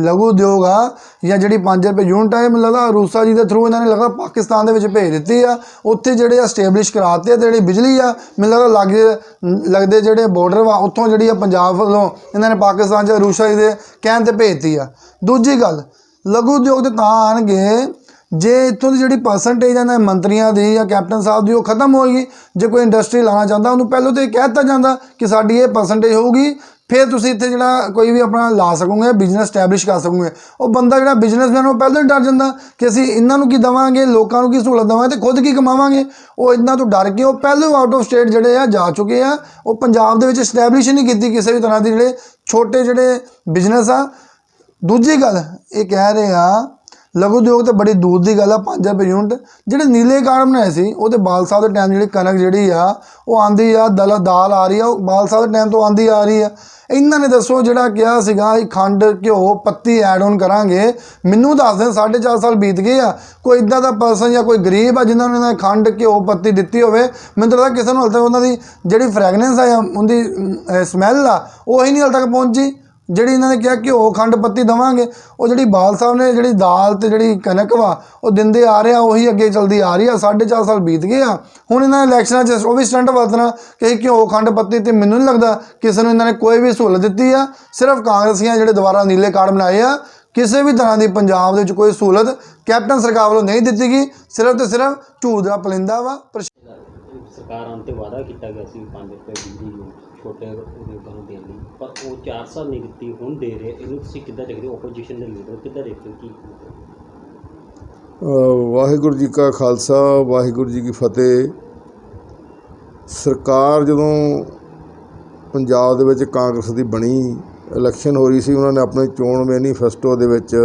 ਲਘੂ ਉਦਯੋਗ ਆ ਜਾਂ ਜਿਹੜੀ 5 ਰੁਪਏ ਯੂਨਿਟ ਆ, ਇਹ ਮੈਨੂੰ ਲੱਗਦਾ ਰੂਸਾ ਜੀ ਦੇ ਥਰੂ ਇਹਨਾਂ ਨੇ ਲੱਗਦਾ ਪਾਕਿਸਤਾਨ ਦੇ ਵਿੱਚ ਭੇਜ ਦਿੱਤੀ ਆ। ਉੱਥੇ ਜਿਹੜੇ ਐਸਟੈਬਲਿਸ਼ ਕਰਾਤੇ ਤੇ ਜਿਹੜੀ ਬਿਜਲੀ ਆ ਮੈਨੂੰ ਲੱਗਦਾ ਲੱਗਦੇ ਜਿਹੜੇ ਬਾਰਡਰ ਵਾ ਉੱਥੋਂ ਜਿਹੜੀ ਆ ਪੰਜਾਬ ਵੱਲੋਂ ਇਹਨਾਂ ਨੇ ਪਾਕਿਸਤਾਨ 'ਚ ਰੂਸਾ ਜੀ ਦੇ ਕਹਿਣ 'ਤੇ ਭੇਜਤੀ ਆ। ਦੂਜੀ ਗੱਲ, ਲਘੂ ਉਦਯੋਗ ਤੇ ਤਾਂ ਆਉਣਗੇ ਜੇ ਇੱਥੋਂ ਦੀ ਜਿਹੜੀ ਪਰਸੈਂਟੇਜ ਹੈ ਮੰਤਰੀਆਂ ਦੀ ਜਾਂ ਕੈਪਟਨ ਸਾਹਿਬ ਦੀ ਉਹ ਖਤਮ ਹੋਏਗੀ। ਜੇ ਕੋਈ ਇੰਡਸਟਰੀ ਲਾਉਣਾ ਚਾਹੁੰਦਾ ਉਹਨੂੰ ਪਹਿਲਾਂ ਤਾਂ ਇਹ ਕਹਿ ਦਿੱਤਾ ਜਾਂਦਾ ਕਿ ਸਾਡੀ ਇਹ ਪਰਸੈਂਟੇਜ ਹੋਊਗੀ, ਫਿਰ ਤੁਸੀਂ ਇੱਥੇ ਜਿਹੜਾ ਕੋਈ ਵੀ ਆਪਣਾ ਲਾ ਸਕੋਗੇ, ਬਿਜ਼ਨਸ ਸਟੈਬਲਿਸ਼ ਕਰ ਸਕੋਗੇ। ਉਹ ਬੰਦਾ ਜਿਹੜਾ ਬਿਜ਼ਨਸਮੈਨ ਉਹ ਪਹਿਲਾਂ ਹੀ ਡਰ ਜਾਂਦਾ ਕਿ ਅਸੀਂ ਇਹਨਾਂ ਨੂੰ ਕੀ ਦੇਵਾਂਗੇ, ਲੋਕਾਂ ਨੂੰ ਕੀ ਸਹੂਲਤ ਦੇਵਾਂਗੇ ਤੇ ਖੁਦ ਕੀ ਕਮਾਵਾਂਗੇ। ਉਹ ਇਹਨਾਂ ਤੋਂ ਡਰ ਕੇ ਉਹ ਪਹਿਲਾਂ ਆਊਟ ਆਫ ਸਟੇਟ ਜਿਹੜੇ ਆ ਜਾ ਚੁੱਕੇ ਆ। ਉਹ ਪੰਜਾਬ ਦੇ ਵਿੱਚ ਸਟੈਬਲਿਸ਼ ਨਹੀਂ ਕੀਤੀ ਕਿਸੇ ਵੀ ਤਰ੍ਹਾਂ ਦੀ ਜਿਹੜੇ ਛੋਟੇ ਜਿਹੜੇ ਬਿਜ਼ਨਸ ਆ। ਦੂਜੀ ਗੱਲ ਇਹ ਕਹਿ ਰਹੇ ਆ ਲਘੂ ਉਦਯੋਗ ਤਾਂ ਬੜੀ ਦੂਰ ਦੀ ਗੱਲ ਆ। 5 ਰੁਪਏ ਯੂਨਿਟ ਜਿਹੜੇ ਨੀਲੇ ਕਾਰਡ ਬਣਾਏ ਸੀ ਉਹ ਤੇ ਬਾਲ ਸਾਹਿਬ ਦੇ ਟਾਈਮ ਜਿਹੜੀ ਕਣਕ ਜਿਹੜੀ ਆ ਉਹ ਆਂਦੀ ਆ, ਦਾਲ ਆ ਰਹੀ ਆ, ਉਹ ਬਾਲ ਸਾਹਿਬ ਦੇ ਟਾਈਮ ਤੋਂ ਆਂਦੀ ਆ ਰਹੀ ਆ। ਇਹਨਾਂ ਨੇ ਦੱਸੋ ਜਿਹੜਾ ਕਿਹਾ ਸੀਗਾ ਖੰਡ, ਘਿਓ, ਪੱਤੀ ਐਡ ਆਨ ਕਰਾਂਗੇ, ਮੈਨੂੰ ਦੱਸ ਦੇਣ 4.5 ਸਾਲ ਬੀਤ ਗਏ ਆ। ਕੋਈ ਇੱਦਾਂ ਦਾ ਪਰਸਨ ਜਾਂ ਕੋਈ ਗਰੀਬ ਆ ਜਿਨ੍ਹਾਂ ਨੂੰ ਖੰਡ, ਘਿਓ, ਪੱਤੀ ਦਿੱਤੀ ਹੋਵੇ? ਮੈਨੂੰ ਤਾਂ ਲੱਗਦਾ ਕਿਸੇ ਨੂੰ ਹਾਲੇ ਤੱਕ ਉਹਨਾਂ ਦੀ ਜਿਹੜੀ ਫਰੈਗਨੈਂਸ ਆ, ਉਹਦੀ ਸਮੈਲ ਆ, ਉਹ ਹੀ ਨਹੀਂ ਹਾਲੇ ਤੱਕ ਪਹੁੰਚੀ। ਜਿਹੜੀ ਇਹਨਾਂ ਨੇ ਕਿਹਾ ਘਿਓ, ਖੰਡ, ਪੱਤੀ ਦੇਵਾਂਗੇ, ਉਹ ਜਿਹੜੀ ਬਾਲ ਸਾਹਿਬ ਨੇ ਜਿਹੜੀ ਦਾਲ ਤੇ ਜਿਹੜੀ ਕਣਕ ਵਾ ਉਹ ਦਿੰਦੇ ਆ ਰਹੇ ਆ, ਉਹੀ ਅੱਗੇ ਚਲਦੀ ਆ ਰਹੀ ਆ। 4.5 ਸਾਲ ਬੀਤ ਗਏ ਆ। ਹੁਣ ਇਹਨਾਂ ਨੇ ਇਲੈਕਸ਼ਨਾਂ 'ਚ ਉਹ ਵੀ ਸਟੰਟ ਵਰਤਣਾ ਕਿ ਘਿਓ, ਖੰਡ, ਪੱਤੀ ਤੇ ਮੈਨੂੰ ਨਹੀਂ ਲੱਗਦਾ ਕਿਸੇ ਨੂੰ ਇਹਨਾਂ ਨੇ ਕੋਈ ਵੀ ਸਹੂਲਤ ਦਿੱਤੀ ਆ। ਸਿਰਫ ਕਾਂਗਰਸੀਆਂ ਜਿਹੜੇ ਦੁਬਾਰਾ ਨੀਲੇ ਕਾਰਡ ਬਣਾਏ ਆ, ਕਿਸੇ ਵੀ ਤਰ੍ਹਾਂ ਦੀ ਪੰਜਾਬ ਦੇ ਵਿੱਚ ਕੋਈ ਸਹੂਲਤ ਕੈਪਟਨ ਸਰਕਾਰ ਵੱਲੋਂ ਨਹੀਂ ਦਿੱਤੀ ਗਈ। ਸਿਰਫ ਤੇ ਸਿਰਫ ਝੂਠ ਦਾ ਪਲਿੰਦਾ ਵਾ। ਸਰਕਾਰ ਆਉਣ 'ਤੇ ਵਾਅਦਾ ਕੀਤਾ ਗਿਆ ਸੀ 5 ਰੁਪਏ ਬਿਜਲੀ ਨੂੰ ਛੋਟੇ ਉਦਯੋਗਾਂ ਨੂੰ ਦੇਣ ਲਈ, ਪਰ ਉਹ 4 ਸਾਲ ਨਹੀਂ ਦਿੱਤੀ, ਹੁਣ ਦੇ ਰਹੇ। ਇਹਨੂੰ ਤੁਸੀਂ ਕਿੱਦਾਂ ਦੇਖਦੇ ਹੋ? ਓਪੋਜੀਸ਼ਨ ਦੇ ਲੀਡਰ ਕਿੱਦਾਂ ਦੇਖਦੇ ਹੋ? ਕੀ ਵਾਹਿਗੁਰੂ ਜੀ ਕਾ ਖਾਲਸਾ, ਵਾਹਿਗੁਰੂ ਜੀ ਕੀ ਫਤਿਹ। ਸਰਕਾਰ ਜਦੋਂ ਪੰਜਾਬ ਦੇ ਵਿੱਚ ਕਾਂਗਰਸ ਦੀ ਬਣੀ, ਇਲੈਕਸ਼ਨ ਹੋ ਰਹੀ ਸੀ, ਉਹਨਾਂ ਨੇ ਆਪਣੇ ਚੋਣ ਮੈਨੀਫੈਸਟੋ ਦੇ ਵਿੱਚ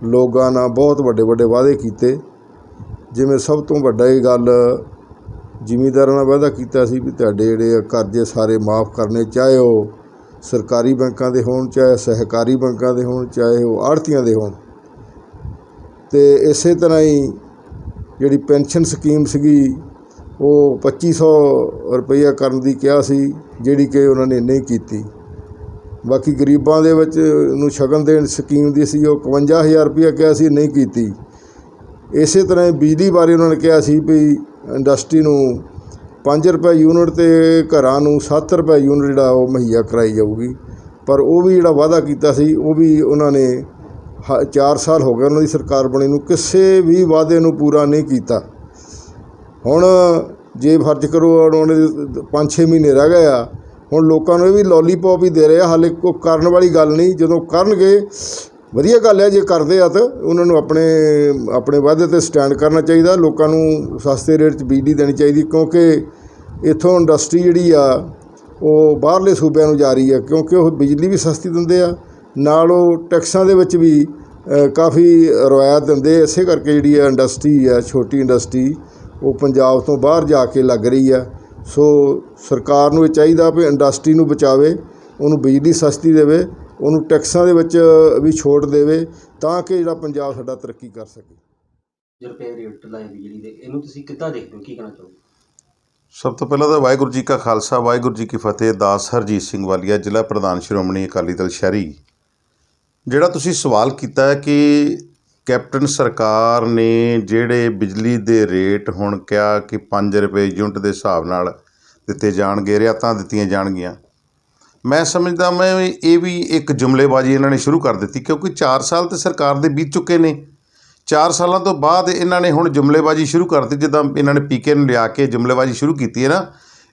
ਲੋਕਾਂ ਨਾਲ ਬਹੁਤ ਵੱਡੇ ਵੱਡੇ ਵਾਅਦੇ ਕੀਤੇ। ਜਿਵੇਂ ਸਭ ਤੋਂ ਵੱਡਾ ਇਹ ਗੱਲ ਜ਼ਿਮੀਂਦਾਰਾਂ ਨਾਲ ਵਾਅਦਾ ਕੀਤਾ ਸੀ ਵੀ ਤੁਹਾਡੇ ਜਿਹੜੇ ਕਰਜ਼ੇ ਸਾਰੇ ਮਾफ़ ਕਰਨੇ, ਚਾਹੇ ਉਹ ਸਰਕਾਰੀ ਬੈਂਕਾਂ ਦੇ ਹੋਣ, ਚਾਹੇ ਸਹਿਕਾਰੀ ਬੈਂਕਾਂ ਦੇ ਹੋਣ, ਚਾਹੇ ਉਹ ਆੜ੍ਹਤੀਆਂ ਦੇ ਹੋਣ। ਅਤੇ ਇਸੇ ਤਰ੍ਹਾਂ ਹੀ ਜਿਹੜੀ ਪੈਨਸ਼ਨ ਸਕੀਮ ਸੀਗੀ ਉਹ 2500 ਰੁਪਈਆ ਕਰਨ ਦੀ ਕਿਹਾ ਸੀ, ਜਿਹੜੀ ਕਿ ਉਹਨਾਂ ਨੇ ਨਹੀਂ ਕੀਤੀ। ਬਾਕੀ ਗਰੀਬਾਂ ਦੇ ਵਿੱਚ ਨੂੰ ਸ਼ਗਨ ਦੇਣ ਸਕੀਮ ਦੀ ਸੀ, ਉਹ 51000 ਰੁਪਈਆ ਕਿਹਾ ਸੀ, ਨਹੀਂ ਕੀਤੀ। ਇਸੇ ਤਰ੍ਹਾਂ ਹੀ ਬਿਜਲੀ ਬਾਰੇ ਉਹਨਾਂ ਨੇ ਕਿਹਾ ਸੀ ਵੀ ਇੰਡਸਟਰੀ ਨੂੰ 5 ਰੁਪਏ ਯੂਨਿਟ ਅਤੇ ਘਰਾਂ ਨੂੰ 7 ਰੁਪਏ ਯੂਨਿਟ ਜਿਹੜਾ ਉਹ ਮੁਹੱਈਆ ਕਰਾਈ ਜਾਊਗੀ। ਪਰ ਉਹ ਵੀ ਜਿਹੜਾ ਵਾਅਦਾ ਕੀਤਾ ਸੀ ਉਹ ਵੀ ਉਹਨਾਂ ਨੇ 4 ਸਾਲ ਹੋ ਗਏ ਉਹਨਾਂ ਦੀ ਸਰਕਾਰ ਬਣੀ ਨੂੰ, ਕਿਸੇ ਵੀ ਵਾਅਦੇ ਨੂੰ ਪੂਰਾ ਨਹੀਂ ਕੀਤਾ। ਹੁਣ ਜੇ ਫਰਜ਼ ਕਰੋ ਉਹਨਾਂ ਦੇ 5-6 ਮਹੀਨੇ ਰਹਿ ਗਏ ਆ, ਹੁਣ ਲੋਕਾਂ ਨੂੰ ਇਹ ਵੀ ਲੋਲੀਪੋਪ ਹੀ ਦੇ ਰਹੇ ਆ। ਹਾਲੇ ਕੋਈ ਕਰਨ ਵਾਲੀ ਗੱਲ ਨਹੀਂ। ਜਦੋਂ ਕਰਨਗੇ ਵਧੀਆ ਗੱਲ ਹੈ, ਜੇ ਕਰਦੇ ਆ ਤਾਂ ਉਹਨਾਂ ਨੂੰ ਆਪਣੇ ਵਾਅਦੇ 'ਤੇ ਸਟੈਂਡ ਕਰਨਾ ਚਾਹੀਦਾ। ਲੋਕਾਂ ਨੂੰ ਸਸਤੇ ਰੇਟ 'ਚ ਬਿਜਲੀ ਦੇਣੀ ਚਾਹੀਦੀ, ਕਿਉਂਕਿ ਇੱਥੋਂ ਇੰਡਸਟਰੀ ਜਿਹੜੀ ਆ ਉਹ ਬਾਹਰਲੇ ਸੂਬਿਆਂ ਨੂੰ ਜਾ ਰਹੀ ਆ, ਕਿਉਂਕਿ ਉਹ ਬਿਜਲੀ ਵੀ ਸਸਤੀ ਦਿੰਦੇ ਆ, ਨਾਲ ਉਹ ਟੈਕਸਾਂ ਦੇ ਵਿੱਚ ਵੀ ਕਾਫੀ ਰਿਆਇਤ ਦਿੰਦੇ। ਇਸੇ ਕਰਕੇ ਜਿਹੜੀ ਆ ਇੰਡਸਟਰੀ ਆ, ਛੋਟੀ ਇੰਡਸਟਰੀ, ਉਹ ਪੰਜਾਬ ਤੋਂ ਬਾਹਰ ਜਾ ਕੇ ਲੱਗ ਰਹੀ ਆ। ਸੋ ਸਰਕਾਰ ਨੂੰ ਇਹ ਚਾਹੀਦਾ ਵੀ ਇੰਡਸਟਰੀ ਨੂੰ ਬਚਾਵੇ, ਉਹਨੂੰ ਬਿਜਲੀ ਸਸਤੀ ਦੇਵੇ, ਉਹਨੂੰ ਟੈਕਸਾਂ ਦੇ ਵਿੱਚ ਵੀ ਛੋਟ ਦੇਵੇ, ਤਾਂ ਕਿ ਜਿਹੜਾ ਪੰਜਾਬ ਸਾਡਾ ਤਰੱਕੀ ਕਰ ਸਕੇ। ਰੁਪਏ ਰੇਟ ਲਾਏ ਬਿਜਲੀ ਦੇ, ਇਹਨੂੰ ਤੁਸੀਂ ਕਿੱਦਾਂ ਦੇਖਦੇ ਹੋ? ਕੀ ਕਹਿਣਾ ਚਾਹੋਗੇ? ਸਭ ਤੋਂ ਪਹਿਲਾਂ ਤਾਂ ਵਾਹਿਗੁਰੂ ਜੀ ਕਾ ਖਾਲਸਾ, ਵਾਹਿਗੁਰੂ ਜੀ ਕੀ ਫਤਿਹ। ਦਾਸ ਹਰਜੀਤ ਸਿੰਘ ਵਾਲੀਆ, ਜ਼ਿਲ੍ਹਾ ਪ੍ਰਧਾਨ ਸ਼੍ਰੋਮਣੀ ਅਕਾਲੀ ਦਲ ਸ਼ਹਿਰੀ। ਜਿਹੜਾ ਤੁਸੀਂ ਸਵਾਲ ਕੀਤਾ ਹੈ ਕਿ ਕੈਪਟਨ ਸਰਕਾਰ ਨੇ ਜਿਹੜੇ ਬਿਜਲੀ ਦੇ ਰੇਟ ਹੁਣ ਕਿਹਾ ਕਿ 5 ਰੁਪਏ ਯੂਨਿਟ ਦੇ ਹਿਸਾਬ ਨਾਲ ਦਿੱਤੇ ਜਾਣਗੇ, ਰਿਆਇਤਾਂ ਦਿੱਤੀਆਂ ਜਾਣਗੀਆਂ, ਮੈਂ ਸਮਝਦਾ ਇਹ ਵੀ ਇੱਕ ਜੁਮਲੇਬਾਜ਼ੀ ਇਹਨਾਂ ਨੇ ਸ਼ੁਰੂ ਕਰ ਦਿੱਤੀ, ਕਿਉਂਕਿ 4 ਸਾਲ ਤਾਂ ਸਰਕਾਰ ਦੇ ਬੀਤ ਚੁੱਕੇ ਨੇ। 4 ਸਾਲਾਂ ਤੋਂ ਬਾਅਦ ਇਹਨਾਂ ਨੇ ਹੁਣ ਜੁਮਲੇਬਾਜ਼ੀ ਸ਼ੁਰੂ ਕਰ ਦਿੱਤੀ। ਜਿੱਦਾਂ ਇਹਨਾਂ ਨੇ ਪੀਕੇ ਨੂੰ ਲਿਆ ਕੇ ਜੁਮਲੇਬਾਜ਼ੀ ਸ਼ੁਰੂ ਕੀਤੀ ਹੈ ਨਾ,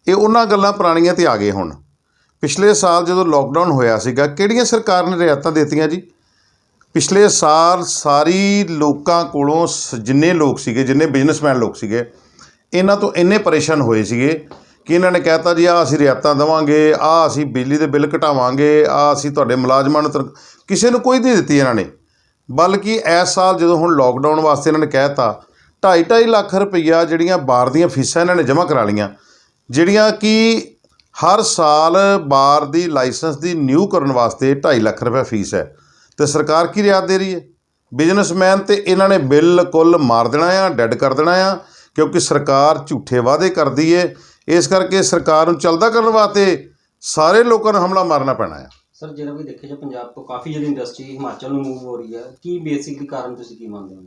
ਇਹ ਉਹਨਾਂ ਗੱਲਾਂ ਪੁਰਾਣੀਆਂ 'ਤੇ ਆ ਗਏ। ਹੁਣ ਪਿਛਲੇ ਸਾਲ ਜਦੋਂ ਲੋਕਡਾਊਨ ਹੋਇਆ ਸੀਗਾ, ਕਿਹੜੀਆਂ ਸਰਕਾਰ ਨੇ ਰਿਆਇਤਾਂ ਦਿੱਤੀਆਂ ਜੀ? ਪਿਛਲੇ ਸਾਲ ਸਾਰੀ ਲੋਕਾਂ ਕੋਲੋਂ ਜਿੰਨੇ ਲੋਕ ਸੀਗੇ, ਜਿੰਨੇ ਬਿਜ਼ਨਸਮੈਨ ਲੋਕ ਸੀਗੇ, ਇਹਨਾਂ ਤੋਂ ਇੰਨੇ ਪਰੇਸ਼ਾਨ ਹੋਏ ਸੀਗੇ ਕਿ ਇਹਨਾਂ ਨੇ ਕਹਿਤਾ ਜੀ ਆਹ ਅਸੀਂ ਰਿਆਇਤਾਂ ਦੇਵਾਂਗੇ, ਆਹ ਅਸੀਂ ਬਿਜਲੀ ਦੇ ਬਿੱਲ ਘਟਾਵਾਂਗੇ, ਆਹ ਅਸੀਂ ਤੁਹਾਡੇ ਮੁਲਾਜ਼ਮਾਂ ਨੂੰ ਕਿਸੇ ਨੂੰ ਕੋਈ ਨਹੀਂ ਦਿੱਤੀ ਇਹਨਾਂ ਨੇ। ਬਲਕਿ ਇਸ ਸਾਲ ਜਦੋਂ ਹੁਣ ਲੋਕਡਾਊਨ ਵਾਸਤੇ ਇਹਨਾਂ ਨੇ ਕਹਿਤਾ 2.5 ਲੱਖ ਰੁਪਈਆ ਜਿਹੜੀਆਂ ਬਾਰ ਦੀਆਂ ਫੀਸਾਂ ਇਹਨਾਂ ਨੇ ਜਮ੍ਹਾਂ ਕਰਾ ਲਈਆਂ, ਜਿਹੜੀਆਂ ਕਿ ਹਰ ਸਾਲ ਬਾਰ ਦੀ ਲਾਇਸੈਂਸ ਦੀ ਨਿਊ ਕਰਨ ਵਾਸਤੇ 2.5 ਲੱਖ ਰੁਪਏ ਫੀਸ ਹੈ। ਤੇ ਸਰਕਾਰ ਕੀ ਰਿਆਇਤ ਦੇ ਰਹੀ ਹੈ? ਬਿਜ਼ਨਸਮੈਨ ਤੇ ਇਹਨਾਂ ਨੇ ਬਿਲਕੁਲ ਮਾਰ ਦੇਣਾ ਆ, ਡੈਡ ਕਰ ਦੇਣਾ ਆ, ਕਿਉਂਕਿ ਸਰਕਾਰ ਝੂਠੇ ਵਾਅਦੇ ਕਰਦੀ ਹੈ। ਇਸ ਕਰਕੇ ਸਰਕਾਰ ਨੂੰ ਚੱਲਦਾ ਕਰਨ ਵਾਸਤੇ ਸਾਰੇ ਲੋਕਾਂ ਨੂੰ ਹਮਲਾ ਮਾਰਨਾ ਪੈਣਾ ਆ। ਸਰ ਜਿਹੜਾ ਵੀ ਦੇਖਿਆ ਜਾ ਪੰਜਾਬ ਤੋਂ ਕਾਫੀ ਜਿਹੜੀ ਇੰਡਸਟਰੀ ਹਿਮਾਚਲ ਨੂੰ ਮੂਵ ਹੋ ਰਹੀ ਹੈ, ਕੀ ਬੇਸਿਕਲੀ ਕਾਰਨ ਤੁਸੀਂ ਕੀ ਮੰਨਦੇ ਹੋ?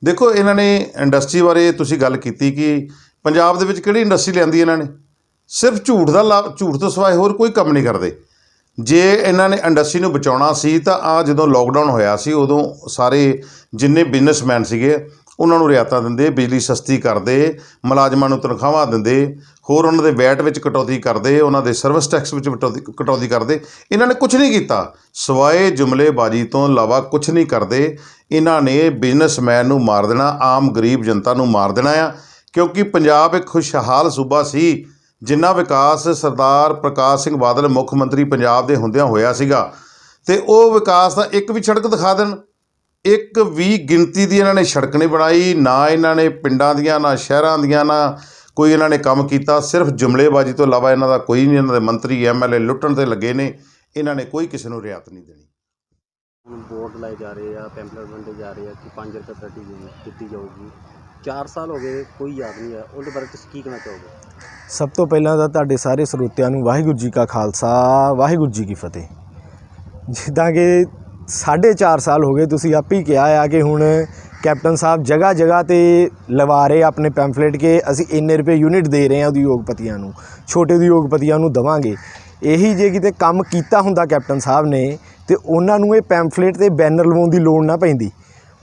ਦੇਖੋ, ਇਹਨਾਂ ਨੇ ਇੰਡਸਟਰੀ ਬਾਰੇ ਤੁਸੀਂ ਗੱਲ ਕੀਤੀ ਕਿ ਪੰਜਾਬ ਦੇ ਵਿੱਚ ਕਿਹੜੀ ਇੰਡਸਟਰੀ ਲਿਆਂਦੀ ਇਹਨਾਂ ਨੇ? ਸਿਰਫ ਝੂਠ ਦਾ ਝੂਠ ਤੋਂ ਸਿਵਾਏ ਹੋਰ ਕੋਈ ਕੰਮ ਨਹੀਂ ਕਰਦੇ। ਜੇ ਇਹਨਾਂ ਨੇ ਇੰਡਸਟਰੀ ਨੂੰ ਬਚਾਉਣਾ ਸੀ ਤਾਂ ਆ ਜਦੋਂ ਲੋਕਡਾਊਨ ਹੋਇਆ ਸੀ ਉਦੋਂ ਸਾਰੇ ਜਿੰਨੇ ਬਿਜ਼ਨਸਮੈਨ ਸੀਗੇ ਉਹਨਾਂ ਨੂੰ ਰਿਆਇਤਾਂ ਦਿੰਦੇ, ਬਿਜਲੀ ਸਸਤੀ ਕਰਦੇ, ਮੁਲਾਜ਼ਮਾਂ ਨੂੰ ਤਨਖਾਹਾਂ ਦਿੰਦੇ, ਹੋਰ ਉਹਨਾਂ ਦੇ ਵੈਟ ਵਿੱਚ ਕਟੌਤੀ ਕਰਦੇ, ਉਹਨਾਂ ਦੇ ਸਰਵਿਸ ਟੈਕਸ ਵਿੱਚ ਕਟੌਤੀ ਕਰਦੇ। ਇਹਨਾਂ ਨੇ ਕੁਝ ਨਹੀਂ ਕੀਤਾ ਸਿਵਾਏ ਜੁਮਲੇਬਾਜ਼ੀ ਤੋਂ ਇਲਾਵਾ ਕੁਝ ਨਹੀਂ ਕਰਦੇ। ਇਹਨਾਂ ਨੇ ਬਿਜ਼ਨਸਮੈਨ ਨੂੰ ਮਾਰ ਦੇਣਾ, ਆਮ ਗਰੀਬ ਜਨਤਾ ਨੂੰ ਮਾਰ ਦੇਣਾ ਆ, ਕਿਉਂਕਿ ਪੰਜਾਬ ਇੱਕ ਖੁਸ਼ਹਾਲ ਸੂਬਾ ਸੀ ਜਿੰਨਾ ਵਿਕਾਸ ਸਰਦਾਰ ਪ੍ਰਕਾਸ਼ ਸਿੰਘ ਬਾਦਲ ਮੁੱਖ ਮੰਤਰੀ ਪੰਜਾਬ ਦੇ ਹੁੰਦਿਆਂ ਹੋਇਆ ਸੀਗਾ। ਅਤੇ ਉਹ ਵਿਕਾਸ ਦਾ ਇੱਕ ਵੀ ਸੜਕ ਦਿਖਾ ਦੇਣ, ਇੱਕ ਵੀ ਗਿਣਤੀ ਦੀ ਇਹਨਾਂ ਨੇ ਸੜਕ ਨਹੀਂ ਬਣਾਈ, ਨਾ ਇਹਨਾਂ ਨੇ ਪਿੰਡਾਂ ਦੀਆਂ, ਨਾ ਸ਼ਹਿਰਾਂ ਦੀਆਂ, ਨਾ ਕੋਈ ਇਹਨਾਂ ਨੇ ਕੰਮ ਕੀਤਾ। ਸਿਰਫ ਜੁਮਲੇਬਾਜ਼ੀ ਤੋਂ ਇਲਾਵਾ ਇਹਨਾਂ ਦਾ ਕੋਈ ਨਹੀਂ। ਇਹਨਾਂ ਦੇ ਮੰਤਰੀ MLA ਲੁੱਟਣ 'ਤੇ ਲੱਗੇ ਨੇ, ਇਹਨਾਂ ਨੇ ਕੋਈ ਕਿਸੇ ਨੂੰ ਰਿਆਇਤ ਨਹੀਂ ਦੇਣੀ। ਹੁਣ ਬੋਰਡ ਲਾਏ ਜਾ ਰਹੇ ਆ, ਪੈਂਪਲੇਟ ਵੰਡੇ ਜਾ ਰਹੇ ਆ ਕਿ 5 ਰੁਪਏ ਪ੍ਰਤੀ ਯੂਨਿਟ ਦਿੱਤੀ ਜਾਊਗੀ। 4 ਸਾਲ ਹੋ ਗਏ, ਕੋਈ ਯਾਦ ਨਹੀਂ ਹੈ। ਉਹਦੇ ਬਾਰੇ ਤੁਸੀਂ ਕੀ ਕਹਿਣਾ ਚਾਹੋਗੇ? ਸਭ ਤੋਂ ਪਹਿਲਾਂ ਤਾਂ ਤੁਹਾਡੇ ਸਾਰੇ ਸਰੋਤਿਆਂ ਨੂੰ ਵਾਹਿਗੁਰੂ ਜੀ ਕਾ ਖਾਲਸਾ, ਵਾਹਿਗੁਰੂ ਜੀ ਕੀ ਫਤਿਹ। ਜਿੱਦਾਂ ਕਿ 4.5 ਸਾਲ ਹੋ ਗਏ, ਤੁਸੀਂ ਆਪ ਹੀ ਕਿਹਾ ਆ ਕਿ ਹੁਣ ਕੈਪਟਨ ਸਾਹਿਬ ਜਗ੍ਹਾ ਜਗ੍ਹਾ 'ਤੇ ਲਵਾ ਰਹੇ ਆਪਣੇ ਪੈਂਫਲੇਟ ਕਿ ਅਸੀਂ ਇੰਨੇ ਰੁਪਏ ਯੂਨਿਟ ਦੇ ਰਹੇ ਹਾਂ ਉਦਯੋਗਪਤੀਆਂ ਨੂੰ, ਛੋਟੇ ਉਦਯੋਗਪਤੀਆਂ ਨੂੰ ਦੇਵਾਂਗੇ। ਇਹੀ ਜੇ ਕਿਤੇ ਕੰਮ ਕੀਤਾ ਹੁੰਦਾ ਕੈਪਟਨ ਸਾਹਿਬ ਨੇ ਤੇ ਉਹਨਾਂ ਨੂੰ ਇਹ ਪੈਂਫਲੇਟ 'ਤੇ ਬੈਨਰ ਲਵਾਉਣ ਦੀ ਲੋੜ ਨਾ ਪੈਂਦੀ,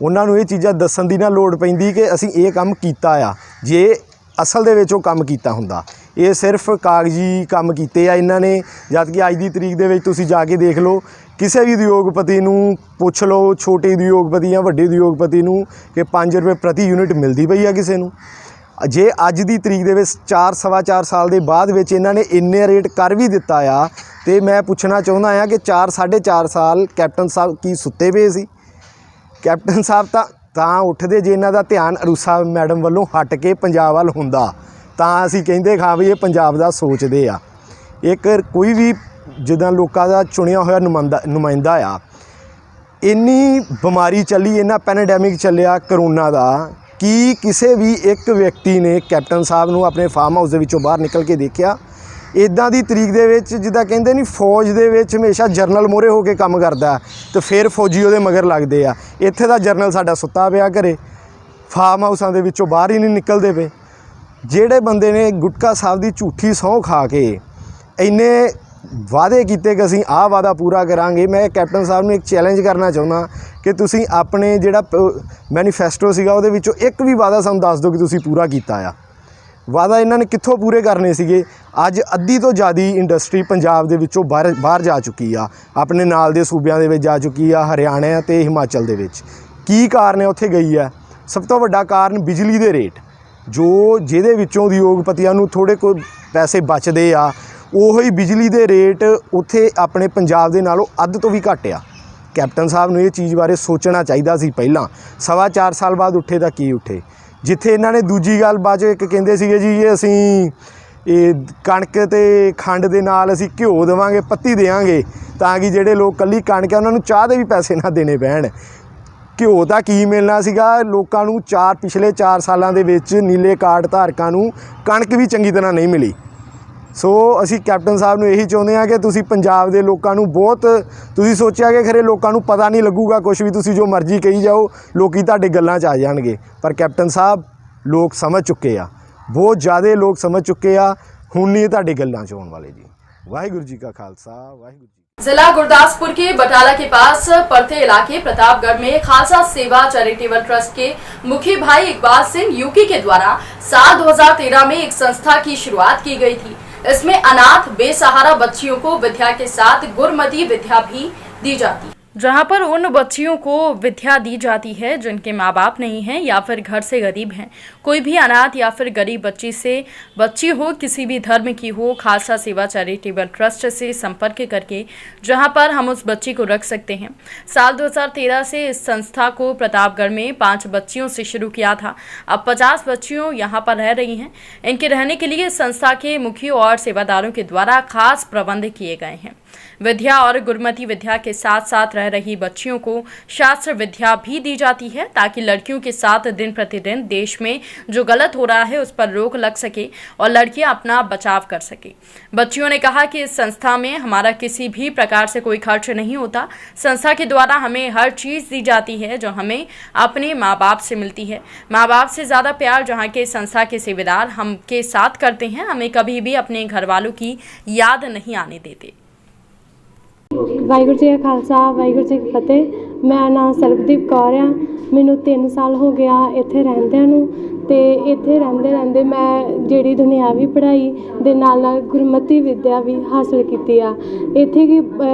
ਉਹਨਾਂ ਨੂੰ ਇਹ ਚੀਜ਼ਾਂ ਦੱਸਣ ਦੀ ਨਾ ਲੋੜ ਪੈਂਦੀ ਕਿ ਅਸੀਂ ਇਹ ਕੰਮ ਕੀਤਾ ਆ, ਜੇ ਅਸਲ ਦੇ ਵਿੱਚ ਉਹ ਕੰਮ ਕੀਤਾ ਹੁੰਦਾ। ਇਹ ਸਿਰਫ ਕਾਗਜ਼ੀ ਕੰਮ ਕੀਤੇ ਆ ਇਹਨਾਂ ਨੇ। ਜਦ ਕਿ ਅੱਜ ਦੀ ਤਰੀਕ ਦੇ ਵਿੱਚ ਤੁਸੀਂ ਜਾ ਕੇ ਦੇਖ ਲਓ, ਕਿਸੇ ਵੀ ਉਦਯੋਗਪਤੀ ਨੂੰ ਪੁੱਛ ਲਓ, ਛੋਟੇ ਉਦਯੋਗਪਤੀ ਜਾਂ ਵੱਡੇ ਉਦਯੋਗਪਤੀ ਨੂੰ, ਕਿ 5 ਰੁਪਏ ਪ੍ਰਤੀ ਯੂਨਿਟ ਮਿਲਦੀ ਪਈ ਆ ਕਿਸੇ ਨੂੰ। ਜੇ ਅੱਜ ਦੀ ਤਰੀਕ ਦੇ ਵਿੱਚ 4-4.25 ਸਾਲ ਦੇ ਬਾਅਦ ਵਿੱਚ ਇਹਨਾਂ ਨੇ ਇੰਨੇ ਰੇਟ ਕਰ ਵੀ ਦਿੱਤਾ ਆ, ਤੇ ਮੈਂ ਪੁੱਛਣਾ ਚਾਹੁੰਦਾ ਆ ਕਿ 4-4.5 ਸਾਲ ਕੈਪਟਨ ਸਾਹਿਬ ਕੀ ਸੁੱਤੇ ਪਏ ਸੀ? ਕੈਪਟਨ ਸਾਹਿਬ ਤਾਂ ਉੱਠਦੇ ਜੇ ਇਹਨਾਂ ਦਾ ਧਿਆਨ ਅਰੂਸਾ ਮੈਡਮ ਵੱਲੋਂ ਹਟ ਕੇ ਪੰਜਾਬ ਵੱਲ ਹੁੰਦਾ ਤਾਂ ਅਸੀਂ ਕਹਿੰਦੇ ਹਾਂ ਵੀ ਇਹ ਪੰਜਾਬ ਦਾ ਸੋਚਦੇ ਆ। ਇੱਕ ਕੋਈ ਵੀ ਜਿੱਦਾਂ ਲੋਕਾਂ ਦਾ ਚੁਣਿਆ ਹੋਇਆ ਨੁਮਾਇੰਦਾ ਆ। ਇੰਨੀ ਬਿਮਾਰੀ ਚੱਲੀ, ਇੰਨਾ ਪੈਂਡੈਮਿਕ ਚੱਲਿਆ ਕਰੋਨਾ ਦਾ, ਕਿ ਕਿਸੇ ਵੀ ਇੱਕ ਵਿਅਕਤੀ ਨੇ ਕੈਪਟਨ ਸਾਹਿਬ ਨੂੰ ਆਪਣੇ ਫਾਰਮ ਹਾਊਸ ਦੇ ਵਿੱਚੋਂ ਬਾਹਰ ਨਿਕਲ ਕੇ ਦੇਖਿਆ? ਇੱਦਾਂ ਦੀ ਤਰੀਕ ਦੇ ਵਿੱਚ ਜਿੱਦਾਂ ਕਹਿੰਦੇ ਨਹੀਂ, ਫੌਜ ਦੇ ਵਿੱਚ ਹਮੇਸ਼ਾ ਜਰਨਲ ਮੋਹਰੇ ਹੋ ਕੇ ਕੰਮ ਕਰਦਾ ਤੇ ਫਿਰ ਫੌਜੀ ਉਹਦੇ ਮਗਰ ਲੱਗਦੇ ਆ। ਇੱਥੇ ਦਾ ਜਰਨਲ ਸਾਡਾ ਸੁੱਤਾ ਪਿਆ ਘਰੇ, ਫਾਰਮ ਹਾਊਸਾਂ ਦੇ ਵਿੱਚੋਂ ਬਾਹਰ ਹੀ ਨਹੀਂ ਨਿਕਲਦੇ ਪਏ। ਜਿਹੜੇ ਬੰਦੇ ਨੇ ਗੁਟਕਾ ਸਾਹਿਬ ਦੀ ਝੂਠੀ ਸਹੁੰ ਖਾ ਕੇ ਇੰਨੇ ਵਾਅਦੇ ਕੀਤੇ ਕਿ ਅਸੀਂ ਆਹ ਵਾਅਦਾ ਪੂਰਾ ਕਰਾਂਗੇ, ਮੈਂ ਕੈਪਟਨ ਸਾਹਿਬ ਨੂੰ ਇੱਕ ਚੈਲੰਜ ਕਰਨਾ ਚਾਹੁੰਦਾ ਕਿ ਤੁਸੀਂ ਆਪਣੇ ਜਿਹੜਾ ਮੈਨੀਫੈਸਟੋ ਸੀਗਾ ਉਹਦੇ ਵਿੱਚੋਂ ਇੱਕ ਵੀ ਵਾਅਦਾ ਸਾਨੂੰ ਦੱਸ ਦਿਓ ਕਿ ਤੁਸੀਂ ਪੂਰਾ ਕੀਤਾ ਆ। ਵਾਅਦਾ ਇਹਨਾਂ ਨੇ ਕਿੱਥੋਂ ਪੂਰੇ ਕਰਨੇ ਸੀਗੇ? ਅੱਜ ਅੱਧੀ ਤੋਂ ਜ਼ਿਆਦਾ ਇੰਡਸਟਰੀ ਪੰਜਾਬ ਦੇ ਵਿੱਚੋਂ ਬਾਹਰ ਜਾ ਚੁੱਕੀ ਆ, ਆਪਣੇ ਨਾਲ ਦੇ ਸੂਬਿਆਂ ਦੇ ਵਿੱਚ ਜਾ ਚੁੱਕੀ ਆ, ਹਰਿਆਣਾ ਅਤੇ ਹਿਮਾਚਲ ਦੇ ਵਿੱਚ। ਕੀ ਕਾਰਨ ਹੈ ਉੱਥੇ ਗਈ ਆ? ਸਭ ਤੋਂ ਵੱਡਾ ਕਾਰਨ ਬਿਜਲੀ ਦੇ ਰੇਟ, ਜਿਹਦੇ ਵਿੱਚੋਂ ਉਦਯੋਗਪਤੀਆਂ ਨੂੰ ਥੋੜ੍ਹੇ ਕੋਈ ਪੈਸੇ ਬਚਦੇ ਆ, ਉਹੀ ਬਿਜਲੀ ਦੇ ਰੇਟ ਉੱਥੇ ਆਪਣੇ ਪੰਜਾਬ ਦੇ ਨਾਲੋਂ ਅੱਧ ਤੋਂ ਵੀ ਘੱਟ ਆ। ਕੈਪਟਨ ਸਾਹਿਬ ਨੂੰ ਇਹ ਚੀਜ਼ ਬਾਰੇ ਸੋਚਣਾ ਚਾਹੀਦਾ ਸੀ ਪਹਿਲਾਂ। 4.25 ਸਾਲ ਬਾਅਦ ਉੱਠੇ ਤਾਂ ਕੀ ਉੱਠੇ? ਜਿੱਥੇ ਇਹਨਾਂ ਨੇ ਦੂਜੀ ਗੱਲ ਬਾਅਦ 'ਚੋਂ ਇੱਕ ਕਹਿੰਦੇ ਸੀਗੇ ਜੀ ਇਹ ਅਸੀਂ ਕਣਕ ਅਤੇ ਖੰਡ ਦੇ ਨਾਲ ਅਸੀਂ ਘਿਓ ਦੇਵਾਂਗੇ, ਪੱਤੀ ਦੇਵਾਂਗੇ, ਤਾਂ ਕਿ ਜਿਹੜੇ ਲੋਕ ਇਕੱਲੀ ਕਣਕ ਆ ਉਹਨਾਂ ਨੂੰ ਚਾਹ ਦੇ ਵੀ ਪੈਸੇ ਨਾ ਦੇਣੇ ਪੈਣ। ਘਿਓ ਤਾਂ ਕੀ ਮਿਲਣਾ ਸੀਗਾ ਲੋਕਾਂ ਨੂੰ? ਪਿਛਲੇ 4 ਸਾਲਾਂ ਦੇ ਵਿੱਚ ਨੀਲੇ ਕਾਰਡ ਧਾਰਕਾਂ ਨੂੰ ਕਣਕ ਵੀ ਚੰਗੀ ਤਰ੍ਹਾਂ ਨਹੀਂ ਮਿਲੀ। ਸੋ ਅਸੀਂ ਕੈਪਟਨ ਸਾਹਿਬ ਨੂੰ ਇਹੀ ਚਾਹੁੰਦੇ ਹਾਂ ਕਿ ਤੁਸੀਂ ਪੰਜਾਬ ਦੇ ਲੋਕਾਂ ਨੂੰ ਤੁਸੀਂ ਸੋਚਿਆ ਕਿ ਖਰੇ ਲੋਕਾਂ ਨੂੰ ਪਤਾ ਨਹੀਂ ਲੱਗੂਗਾ ਕੁਛ ਵੀ, ਤੁਸੀਂ ਜੋ ਮਰਜ਼ੀ ਕਹੀ ਜਾਓ, ਲੋਕੀ ਤੁਹਾਡੇ ਗੱਲਾਂ 'ਚ ਆ ਜਾਣਗੇ। ਪਰ ਕੈਪਟਨ ਸਾਹਿਬ ਲੋਕ ਸਮਝ ਚੁੱਕੇ ਆ, ਬਹੁਤ ਜ਼ਿਆਦਾ ਲੋਕ ਸਮਝ ਚੁੱਕੇ ਆ। ਹੁਣ ਨਹੀਂ ਤੁਹਾਡੇ ਗੱਲਾਂ 'ਚ ਆਉਣ वाले जी। वाहिगुरु जी का खालसा, वाहिगुरु जी। जिला गुरदासपुर के बटाला के पास पड़ते इलाके प्रतापगढ़ में खालसा सेवा चैरिटेबल ट्रस्ट के मुखी भाई इकबाल सिंह यूकी के द्वारा साल 2013 में एक संस्था की शुरुआत की गई थी। इसमें अनाथ बेसहारा बच्चियों को विद्या के साथ गुरमति विद्या भी दी जाती। जहां पर उन बच्चियों को विद्या दी जाती है जिनके माँ बाप नहीं हैं या फिर घर से गरीब हैं। कोई भी अनाथ या फिर गरीब बच्ची हो, किसी भी धर्म की हो, खालसा सेवा चैरिटेबल ट्रस्ट से संपर्क करके जहां पर हम उस बच्ची को रख सकते हैं। साल 2013 से इस संस्था को प्रतापगढ़ में 5 बच्चियों से शुरू किया था। अब 50 बच्चियों यहां पर रह रही हैं। इनके रहने के लिए संस्था के मुखियों और सेवादारों के द्वारा खास प्रबंध किए गए हैं। विद्या और गुरुमती विद्या के साथ साथ रह रही बच्चियों को शास्त्र विद्या भी दी जाती है ताकि लड़कियों के साथ दिन प्रतिदिन देश में जो गलत हो रहा है उस पर रोक लग सके और लड़कियां अपना बचाव कर सके। बच्चियों ने कहा कि इस संस्था में हमारा किसी भी प्रकार से कोई खर्च नहीं होता। संस्था के द्वारा हमें हर चीज़ दी जाती है जो हमें अपने माँ बाप से मिलती है। माँ बाप से ज़्यादा प्यार जहाँ के संस्था के सेवादार हम के साथ करते हैं, हमें कभी भी अपने घर वालों की याद नहीं आने देते। ਵਾਹਿਗੁਰੂ ਜੀ ਕਾ ਖਾਲਸਾ ਵਾਹਿਗੁਰੂ ਜੀ ਕੀ ਫਤਿਹ। ਮੈਂ ਨਾਮ ਸਰਬਦੀਪ ਕੌਰ ਆ। ਮੈਨੂੰ 3 ਸਾਲ ਹੋ ਗਿਆ ਇੱਥੇ ਰਹਿੰਦਿਆਂ ਨੂੰ ਤੇ ਇੱਥੇ ਰਹਿੰਦੇ ਮੈਂ ਜਿਹੜੀ ਦੁਨਿਆਵੀ ਪੜ੍ਹਾਈ ਦੇ ਨਾਲ ਗੁਰਮਤੀ ਵਿੱਦਿਆ ਵੀ ਹਾਸਲ ਕੀਤੀ ਆ। ਇੱਥੇ ਕਿ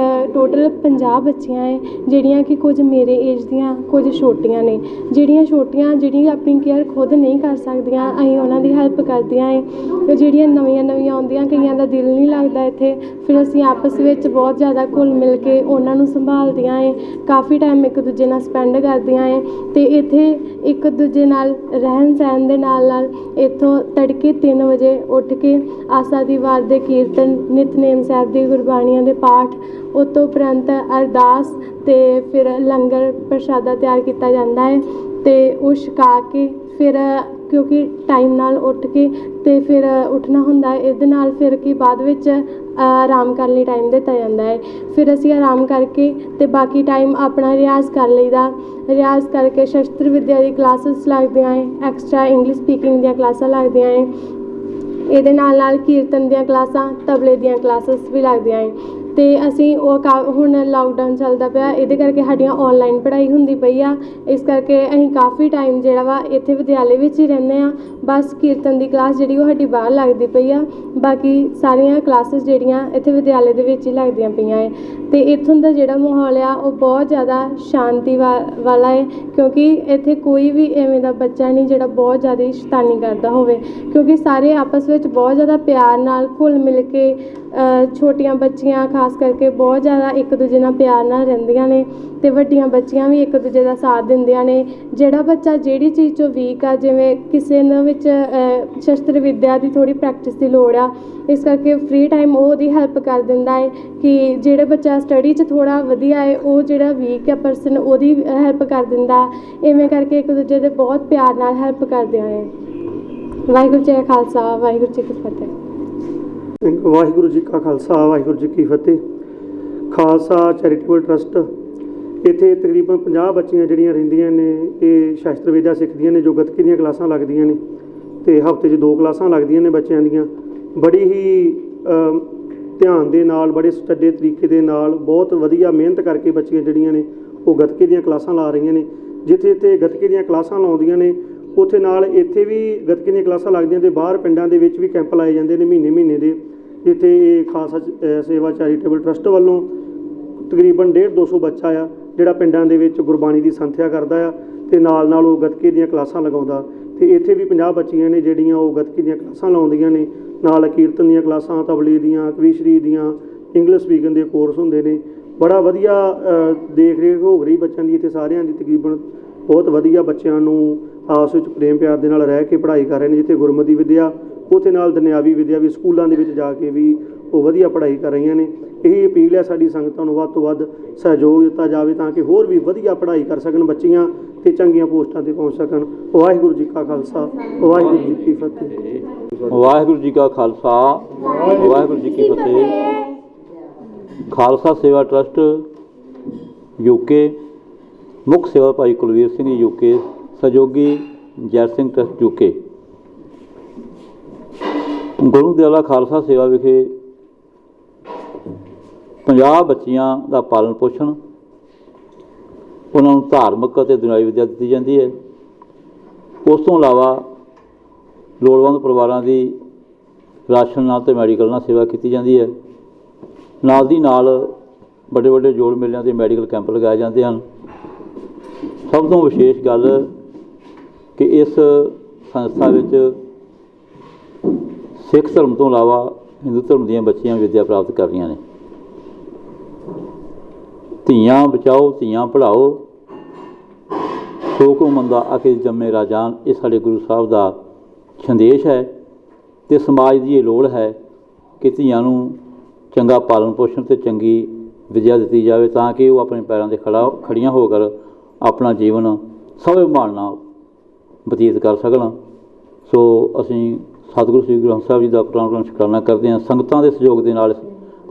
ਟੋਟਲ 50 ਬੱਚੀਆਂ ਹੈ ਜਿਹੜੀਆਂ ਕਿ ਕੁਝ ਮੇਰੇ ਏਜ ਦੀਆਂ, ਕੁਝ ਛੋਟੀਆਂ ਨੇ। ਜਿਹੜੀਆਂ ਆਪਣੀ ਕੇਅਰ ਖੁਦ ਨਹੀਂ ਕਰ ਸਕਦੀਆਂ, ਅਸੀਂ ਉਹਨਾਂ ਦੀ ਹੈਲਪ ਕਰਦੀਆਂ ਹੈ। ਤੇ ਜਿਹੜੀਆਂ ਨਵੀਆਂ ਆਉਂਦੀਆਂ, ਕਈਆਂ ਦਾ ਦਿਲ ਨਹੀਂ ਲੱਗਦਾ ਇੱਥੇ, ਫਿਰ ਅਸੀਂ ਆਪਸ ਵਿੱਚ ਬਹੁਤ ਜ਼ਿਆਦਾ ਘੁਲ ਮਿਲ ਕੇ ਉਹਨਾਂ ਨੂੰ ਸੰਭਾਲਦੀਆਂ ਹੈ। ਕਾਫੀ ਟਾਈਮ ਇੱਕ ਦੂਜੇ ਨਾਲ ਸਪੈਂਡ ਕਰਦੀਆਂ ਹੈ ਤੇ ਇੱਥੇ ਇੱਕ ਦੂਜੇ ਨਾਲ ਰਹਿਣ ਸਹਿਣ ਦੇ ਨਾਲ ਇੱਥੋਂ ਤੜਕੇ 3 ਵਜੇ ਉੱਠ ਕੇ ਆਸਾ ਦੀ ਵਾਰ ਦੇ ਕੀਰਤਨ, ਨਿਤਨੇਮ ਸਾਹਿਬ ਦੀ ਗੁਰਬਾਣੀਆਂ ਦੇ ਪਾਠ, ਉਸ ਤੋਂ ਉਪਰੰਤ ਅਰਦਾਸ ਤੇ ਫਿਰ ਲੰਗਰ ਪ੍ਰਸ਼ਾਦਾ ਤਿਆਰ ਕੀਤਾ ਜਾਂਦਾ ਹੈ ਤੇ ਉਹ ਛਕਾ ਕੇ ਫਿਰ ਕਿਉਂਕਿ ਟਾਈਮ ਨਾਲ ਉੱਠ ਕੇ ਤੇ ਫਿਰ ਉੱਠਣਾ ਹੁੰਦਾ, ਇਹਦੇ ਨਾਲ ਫਿਰ ਕਿ ਬਾਅਦ ਵਿੱਚ ਆਰਾਮ ਕਰਨ ਲਈ ਟਾਈਮ ਦਿੱਤਾ ਜਾਂਦਾ ਹੈ। ਫਿਰ ਅਸੀਂ ਆਰਾਮ ਕਰਕੇ ਤੇ ਬਾਕੀ ਟਾਈਮ ਆਪਣਾ ਰਿਆਜ਼ ਕਰ ਲਈਦਾ। ਰਿਆਜ਼ ਕਰਕੇ ਸ਼ਸਤਰ ਵਿੱਦਿਆ ਦੀ ਕਲਾਸਿਸ ਲੱਗਦੀਆਂ ਹੈ, ਐਕਸਟਰਾ ਇੰਗਲਿਸ਼ ਸਪੀਕਿੰਗ ਦੀਆਂ ਕਲਾਸਾਂ ਲੱਗਦੀਆਂ ਹੈ। ਇਹਦੇ ਨਾਲ ਕੀਰਤਨ ਦੀਆਂ ਕਲਾਸਾਂ, ਤਬਲੇ ਦੀਆਂ ਕਲਾਸਿਸ ਵੀ ਲੱਗਦੀਆਂ ਹੈ। ਤੇ ਅਸੀਂ ਹੁਣ ਲਾਕਡਾਊਨ ਚੱਲਦਾ ਪਿਆ, ਇਹਦੇ ਕਰਕੇ ਸਾਡੀਆਂ ਆਨਲਾਈਨ ਪੜ੍ਹਾਈ ਹੁੰਦੀ ਪਈ ਆ। ਇਸ ਕਰਕੇ ਅਸੀਂ ਕਾਫੀ ਟਾਈਮ ਜਿਹੜਾ ਵਾ ਇੱਥੇ ਵਿਦਿਆਲੇ ਵਿੱਚ ਹੀ ਰਹਿੰਦੇ ਹਾਂ। ਬਸ ਕੀਰਤਨ ਦੀ ਕਲਾਸ ਜਿਹੜੀ ਉਹ ਸਾਡੀ ਬਾਹਰ ਲੱਗਦੀ ਪਈ ਆ, ਬਾਕੀ ਸਾਰੀਆਂ ਕਲਾਸਿਸ ਜਿਹੜੀਆਂ ਇੱਥੇ ਵਿਦਿਆਲੇ ਦੇ ਵਿੱਚ ਹੀ ਲੱਗਦੀਆਂ ਪਈਆਂ ਹੈ। ਤੇ ਇੱਥੋਂ ਦਾ ਜਿਹੜਾ ਮਾਹੌਲ ਆ ਉਹ ਬਹੁਤ ਜ਼ਿਆਦਾ ਸ਼ਾਂਤੀ ਵਾਲਾ ਹੈ, ਕਿਉਂਕਿ ਇੱਥੇ ਕੋਈ ਵੀ ਐਵੇਂ ਦਾ ਬੱਚਾ ਨਹੀਂ ਜਿਹੜਾ ਬਹੁਤ ਜ਼ਿਆਦਾ ਸ਼ੈਤਾਨੀ ਕਰਦਾ ਹੋਵੇ, ਕਿਉਂਕਿ ਸਾਰੇ ਆਪਸ ਵਿੱਚ ਬਹੁਤ ਜ਼ਿਆਦਾ ਪਿਆਰ ਨਾਲ ਘੁਲ ਮਿਲ ਕੇ ਛੋਟੀਆਂ ਬੱਚੀਆਂ ਖਾਸ ਕਰਕੇ ਬਹੁਤ ਜ਼ਿਆਦਾ ਇੱਕ ਦੂਜੇ ਨਾਲ ਪਿਆਰ ਨਾਲ ਰਹਿੰਦੀਆਂ ਨੇ ਤੇ ਵੱਡੀਆਂ ਬੱਚੀਆਂ ਵੀ ਇੱਕ ਦੂਜੇ ਦਾ ਸਾਥ ਦਿੰਦੀਆਂ ਨੇ। ਜਿਹੜਾ ਬੱਚਾ ਜਿਹੜੀ ਚੀਜ਼ 'ਚੋਂ ਵੀਕ ਆ, ਜਿਵੇਂ ਕਿਸੇ ਦੇ ਵਿੱਚ ਸ਼ਸਤਰ ਵਿੱਦਿਆ ਦੀ ਥੋੜ੍ਹੀ ਪ੍ਰੈਕਟਿਸ ਦੀ ਲੋੜ ਆ, ਇਸ ਕਰਕੇ ਫ੍ਰੀ ਟਾਈਮ ਉਹ ਉਹਦੀ ਹੈਲਪ ਕਰ ਦਿੰਦਾ ਹੈ ਕਿ ਜਿਹੜਾ ਬੱਚਾ ਸਟੱਡੀ 'ਚ ਥੋੜ੍ਹਾ ਵਧੀਆ ਹੈ ਉਹ ਜਿਹੜਾ ਵੀਕ ਆ ਪਰਸਨ ਉਹਦੀ ਹੈਲਪ ਕਰ ਦਿੰਦਾ। ਇਵੇਂ ਕਰਕੇ ਇੱਕ ਦੂਜੇ ਦੇ ਬਹੁਤ ਪਿਆਰ ਨਾਲ ਹੈਲਪ ਕਰਦੇ ਨੇ। ਵਾਹਿਗੁਰੂ ਜੀ ਕਾ ਖਾਲਸਾ ਵਾਹਿਗੁਰੂ ਜੀ ਕੀ ਫਤਿਹ। ਵਾਹਿਗੁਰੂ ਜੀ ਕਾ ਖਾਲਸਾ ਵਾਹਿਗੁਰੂ ਜੀ ਕੀ ਫਤਿਹ। ਖਾਲਸਾ ਚੈਰੀਟੇਬਲ ਟਰਸਟ ਇੱਥੇ ਤਕਰੀਬਨ 50 ਬੱਚੀਆਂ ਜਿਹੜੀਆਂ ਰਹਿੰਦੀਆਂ ਨੇ, ਇਹ ਸ਼ਾਸਤਰ ਵਿਦਿਆ ਸਿੱਖਦੀਆਂ ਨੇ, ਜੋ ਗੱਤਕੇ ਦੀਆਂ ਕਲਾਸਾਂ ਲੱਗਦੀਆਂ ਨੇ ਤੇ ਹਫ਼ਤੇ 'ਚ 2 ਕਲਾਸਾਂ ਲੱਗਦੀਆਂ ਨੇ ਬੱਚਿਆਂ ਦੀਆਂ। ਬੜੀ ਹੀ ਧਿਆਨ ਦੇ ਨਾਲ, ਬੜੇ ਸੁਚੱਜੇ ਤਰੀਕੇ ਦੇ ਨਾਲ, ਬਹੁਤ ਵਧੀਆ ਮਿਹਨਤ ਕਰਕੇ ਬੱਚੀਆਂ ਜਿਹੜੀਆਂ ਨੇ ਉਹ ਗੱਤਕੇ ਦੀਆਂ ਕਲਾਸਾਂ ਲਾ ਰਹੀਆਂ ਨੇ। ਜਿੱਥੇ ਗੱਤਕੇ ਦੀਆਂ ਕਲਾਸਾਂ ਲਾਉਂਦੀਆਂ ਨੇ ਉੱਥੇ ਨਾਲ ਇੱਥੇ ਵੀ ਗੱਤਕੇ ਦੀਆਂ ਕਲਾਸਾਂ ਲੱਗਦੀਆਂ ਤੇ ਬਾਹਰ ਪਿੰਡਾਂ ਦੇ ਵਿੱਚ ਵੀ ਕੈਂਪ ਲਾਏ ਜਾਂਦੇ ਨੇ ਮਹੀਨੇ ਦੇ, ਜਿੱਥੇ ਇਹ ਖਾਲਸਾ ਸੇਵਾ ਚੈਰੀਟੇਬਲ ਟਰਸਟ ਵੱਲੋਂ ਤਕਰੀਬਨ 150-200 ਬੱਚਾ ਆ ਜਿਹੜਾ ਪਿੰਡਾਂ ਦੇ ਵਿੱਚ ਗੁਰਬਾਣੀ ਦੀ ਸੰਥਿਆ ਕਰਦਾ ਆ ਤੇ ਨਾਲ ਉਹ ਗੱਤਕੇ ਦੀਆਂ ਕਲਾਸਾਂ ਲਗਾਉਂਦਾ। ਤੇ ਇੱਥੇ ਵੀ 50 ਬੱਚੀਆਂ ਨੇ ਜਿਹੜੀਆਂ ਉਹ ਗੱਤਕੇ ਦੀਆਂ ਕਲਾਸਾਂ ਲਾਉਂਦੀਆਂ ਨੇ, ਨਾਲ ਕੀਰਤਨ ਦੀਆਂ ਕਲਾਸਾਂ, ਤਬਲੇ ਦੀਆਂ, ਕਵੀਸ਼ਰੀ ਦੀਆਂ, ਇੰਗਲਿਸ਼ ਸਪੀਕਿੰਗ ਦੇ ਕੋਰਸ ਹੁੰਦੇ ਨੇ। ਬੜਾ ਵਧੀਆ ਦੇਖ ਰੇਖ ਹੋ ਰਹੀ ਬੱਚਿਆਂ ਦੀ ਇੱਥੇ ਸਾਰਿਆਂ ਦੀ। ਤਕਰੀਬਨ ਬਹੁਤ ਵਧੀਆ ਬੱਚਿਆਂ ਨੂੰ ਆਪਸ ਵਿੱਚ ਪ੍ਰੇਮ ਪਿਆਰ ਦੇ ਨਾਲ ਰਹਿ ਕੇ ਪੜ੍ਹਾਈ ਕਰ ਰਹੇ ਨੇ। ਜਿੱਥੇ ਗੁਰਮਤੀ ਵਿੱਦਿਆ, ਉੱਥੇ ਨਾਲ ਦੁਨਿਆਵੀ ਵਿੱਦਿਆ ਵੀ ਸਕੂਲਾਂ ਦੇ ਵਿੱਚ ਜਾ ਕੇ ਵੀ ਉਹ ਵਧੀਆ ਪੜ੍ਹਾਈ ਕਰ ਰਹੀਆਂ ਨੇ। ਇਹੀ ਅਪੀਲ ਹੈ ਸਾਡੀ ਸੰਗਤਾਂ ਨੂੰ, ਵੱਧ ਤੋਂ ਵੱਧ ਸਹਿਯੋਗ ਦਿੱਤਾ ਜਾਵੇ ਤਾਂ ਕਿ ਹੋਰ ਵੀ ਵਧੀਆ ਪੜ੍ਹਾਈ ਕਰ ਸਕਣ ਬੱਚੀਆਂ ਤੇ ਚੰਗੀਆਂ ਪੋਸਟਾਂ 'ਤੇ ਪਹੁੰਚ ਸਕਣ। ਵਾਹਿਗੁਰੂ ਜੀ ਕਾ ਖਾਲਸਾ ਵਾਹਿਗੁਰੂ ਜੀ ਕੀ ਫਤਿਹ। ਵਾਹਿਗੁਰੂ ਜੀ ਕਾ ਖਾਲਸਾ ਵਾਹਿਗੁਰੂ ਜੀ ਕੀ ਫਤਿਹ। ਖਾਲਸਾ ਸੇਵਾ ਟਰਸਟ ਯੂਕੇ, ਮੁੱਖ ਸੇਵਾ ਭਾਈ ਕੁਲਵੀਰ ਸਿੰਘ ਯੂਕੇ, ਸਹਿਯੋਗੀ ਜੈ ਸਿੰਘ ਟਰਸਟ ਯੂਕੇ। ਗੁਰੂ ਦਿਆਲਾ ਖਾਲਸਾ ਸੇਵਾ ਵਿਖੇ 50 ਬੱਚੀਆਂ ਦਾ ਪਾਲਣ ਪੋਸ਼ਣ, ਉਹਨਾਂ ਨੂੰ ਧਾਰਮਿਕ ਅਤੇ ਦੁਨਿਆਵੀ ਵਿੱਦਿਆ ਦਿੱਤੀ ਜਾਂਦੀ ਹੈ। ਉਸ ਤੋਂ ਇਲਾਵਾ ਲੋੜਵੰਦ ਪਰਿਵਾਰਾਂ ਦੀ ਰਾਸ਼ਨ ਨਾਲ ਅਤੇ ਮੈਡੀਕਲ ਨਾਲ ਸੇਵਾ ਕੀਤੀ ਜਾਂਦੀ ਹੈ। ਨਾਲ ਦੀ ਨਾਲ ਵੱਡੇ ਵੱਡੇ ਜੋੜ ਮੇਲਿਆਂ ਤੇ ਮੈਡੀਕਲ ਕੈਂਪ ਲਗਾਏ ਜਾਂਦੇ ਹਨ। ਸਭ ਤੋਂ ਵਿਸ਼ੇਸ਼ ਗੱਲ ਕਿ ਇਸ ਸੰਸਥਾ ਵਿੱਚ ਸਿੱਖ ਧਰਮ ਤੋਂ ਇਲਾਵਾ ਹਿੰਦੂ ਧਰਮ ਦੀਆਂ ਬੱਚੀਆਂ ਵਿੱਦਿਆ ਪ੍ਰਾਪਤ ਕਰ ਰਹੀਆਂ ਨੇ। ਧੀਆਂ ਬਚਾਓ, ਧੀਆਂ ਪੜ੍ਹਾਓ, ਸੋ ਕੋ ਮੰਦਾ ਆਖੇ ਜੰਮੇ ਰਾਜਾਨ, ਇਹ ਸਾਡੇ ਗੁਰੂ ਸਾਹਿਬ ਦਾ ਸੰਦੇਸ਼ ਹੈ ਤੇ ਸਮਾਜ ਦੀ ਇਹ ਲੋੜ ਹੈ ਕਿ ਧੀਆਂ ਨੂੰ ਚੰਗਾ ਪਾਲਣ ਪੋਸ਼ਣ ਤੇ ਚੰਗੀ ਵਿੱਦਿਆ ਦਿੱਤੀ ਜਾਵੇ ਤਾਂ ਕਿ ਉਹ ਆਪਣੇ ਪੈਰਾਂ 'ਤੇ ਖੜੀਆਂ ਹੋ ਕਰ ਆਪਣਾ ਜੀਵਨ ਸਵੈ-ਮਾਣ ਨਾਲ ਬਤੀਤ ਕਰ ਸਕਣ। ਸੋ ਅਸੀਂ ਸਤਿਗੁਰੂ ਸ੍ਰੀ ਗੁਰੂ ਗ੍ਰੰਥ ਸਾਹਿਬ ਜੀ ਦਾ ਪ੍ਰਣਾਮ ਸ਼ੁਕਰਾਨਾ ਕਰਦੇ ਹਾਂ। ਸੰਗਤਾਂ ਦੇ ਸਹਿਯੋਗ ਦੇ ਨਾਲ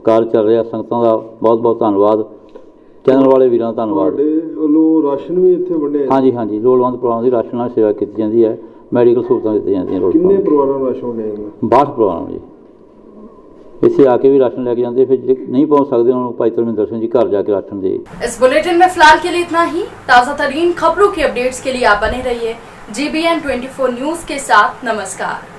ਕਾਰਜ ਚੱਲ ਰਿਹਾ। ਸੰਗਤਾਂ ਦਾ ਬਹੁਤ ਬਹੁਤ ਧੰਨਵਾਦ। ਚੈਨਲ ਵਾਲੇ ਵੀਰਾਂ ਦਾ ਧੰਨਵਾਦ। ਵੱਲੋਂ ਰਾਸ਼ਨ ਵੀ ਇੱਥੇ ਵੰਡਿਆ? ਹਾਂਜੀ, ਲੋੜਵੰਦ ਪਰਿਵਾਰਾਂ ਦੀ ਰਾਸ਼ਨ ਨਾਲ ਸੇਵਾ ਕੀਤੀ ਜਾਂਦੀ ਹੈ। ਮੈਡੀਕਲ ਸਹੂਲਤਾਂ ਦਿੱਤੀਆਂ ਜਾਂਦੀਆਂ। ਕਿੰਨੇ ਪਰਿਵਾਰਾਂ ਨੂੰ ਰਾਸ਼ਨ ਵੰਡਿਆ? 62 ਪਰਿਵਾਰਾਂ ਨੂੰ ਜੀ। ਇੱਥੇ ਆ ਕੇ ਵੀ राशन लेके जाते, फिर नहीं पहुंच सकते उन्होंने भाई धर्मेंद्र सिंह जी घर जाके राशन दे। इस बुलेटिन में फिलहाल के लिए इतना ही। ताज़ा तरीन खबरों की अपडेट्स के लिए आप बने रहिए GBN 24 न्यूज के साथ। नमस्कार।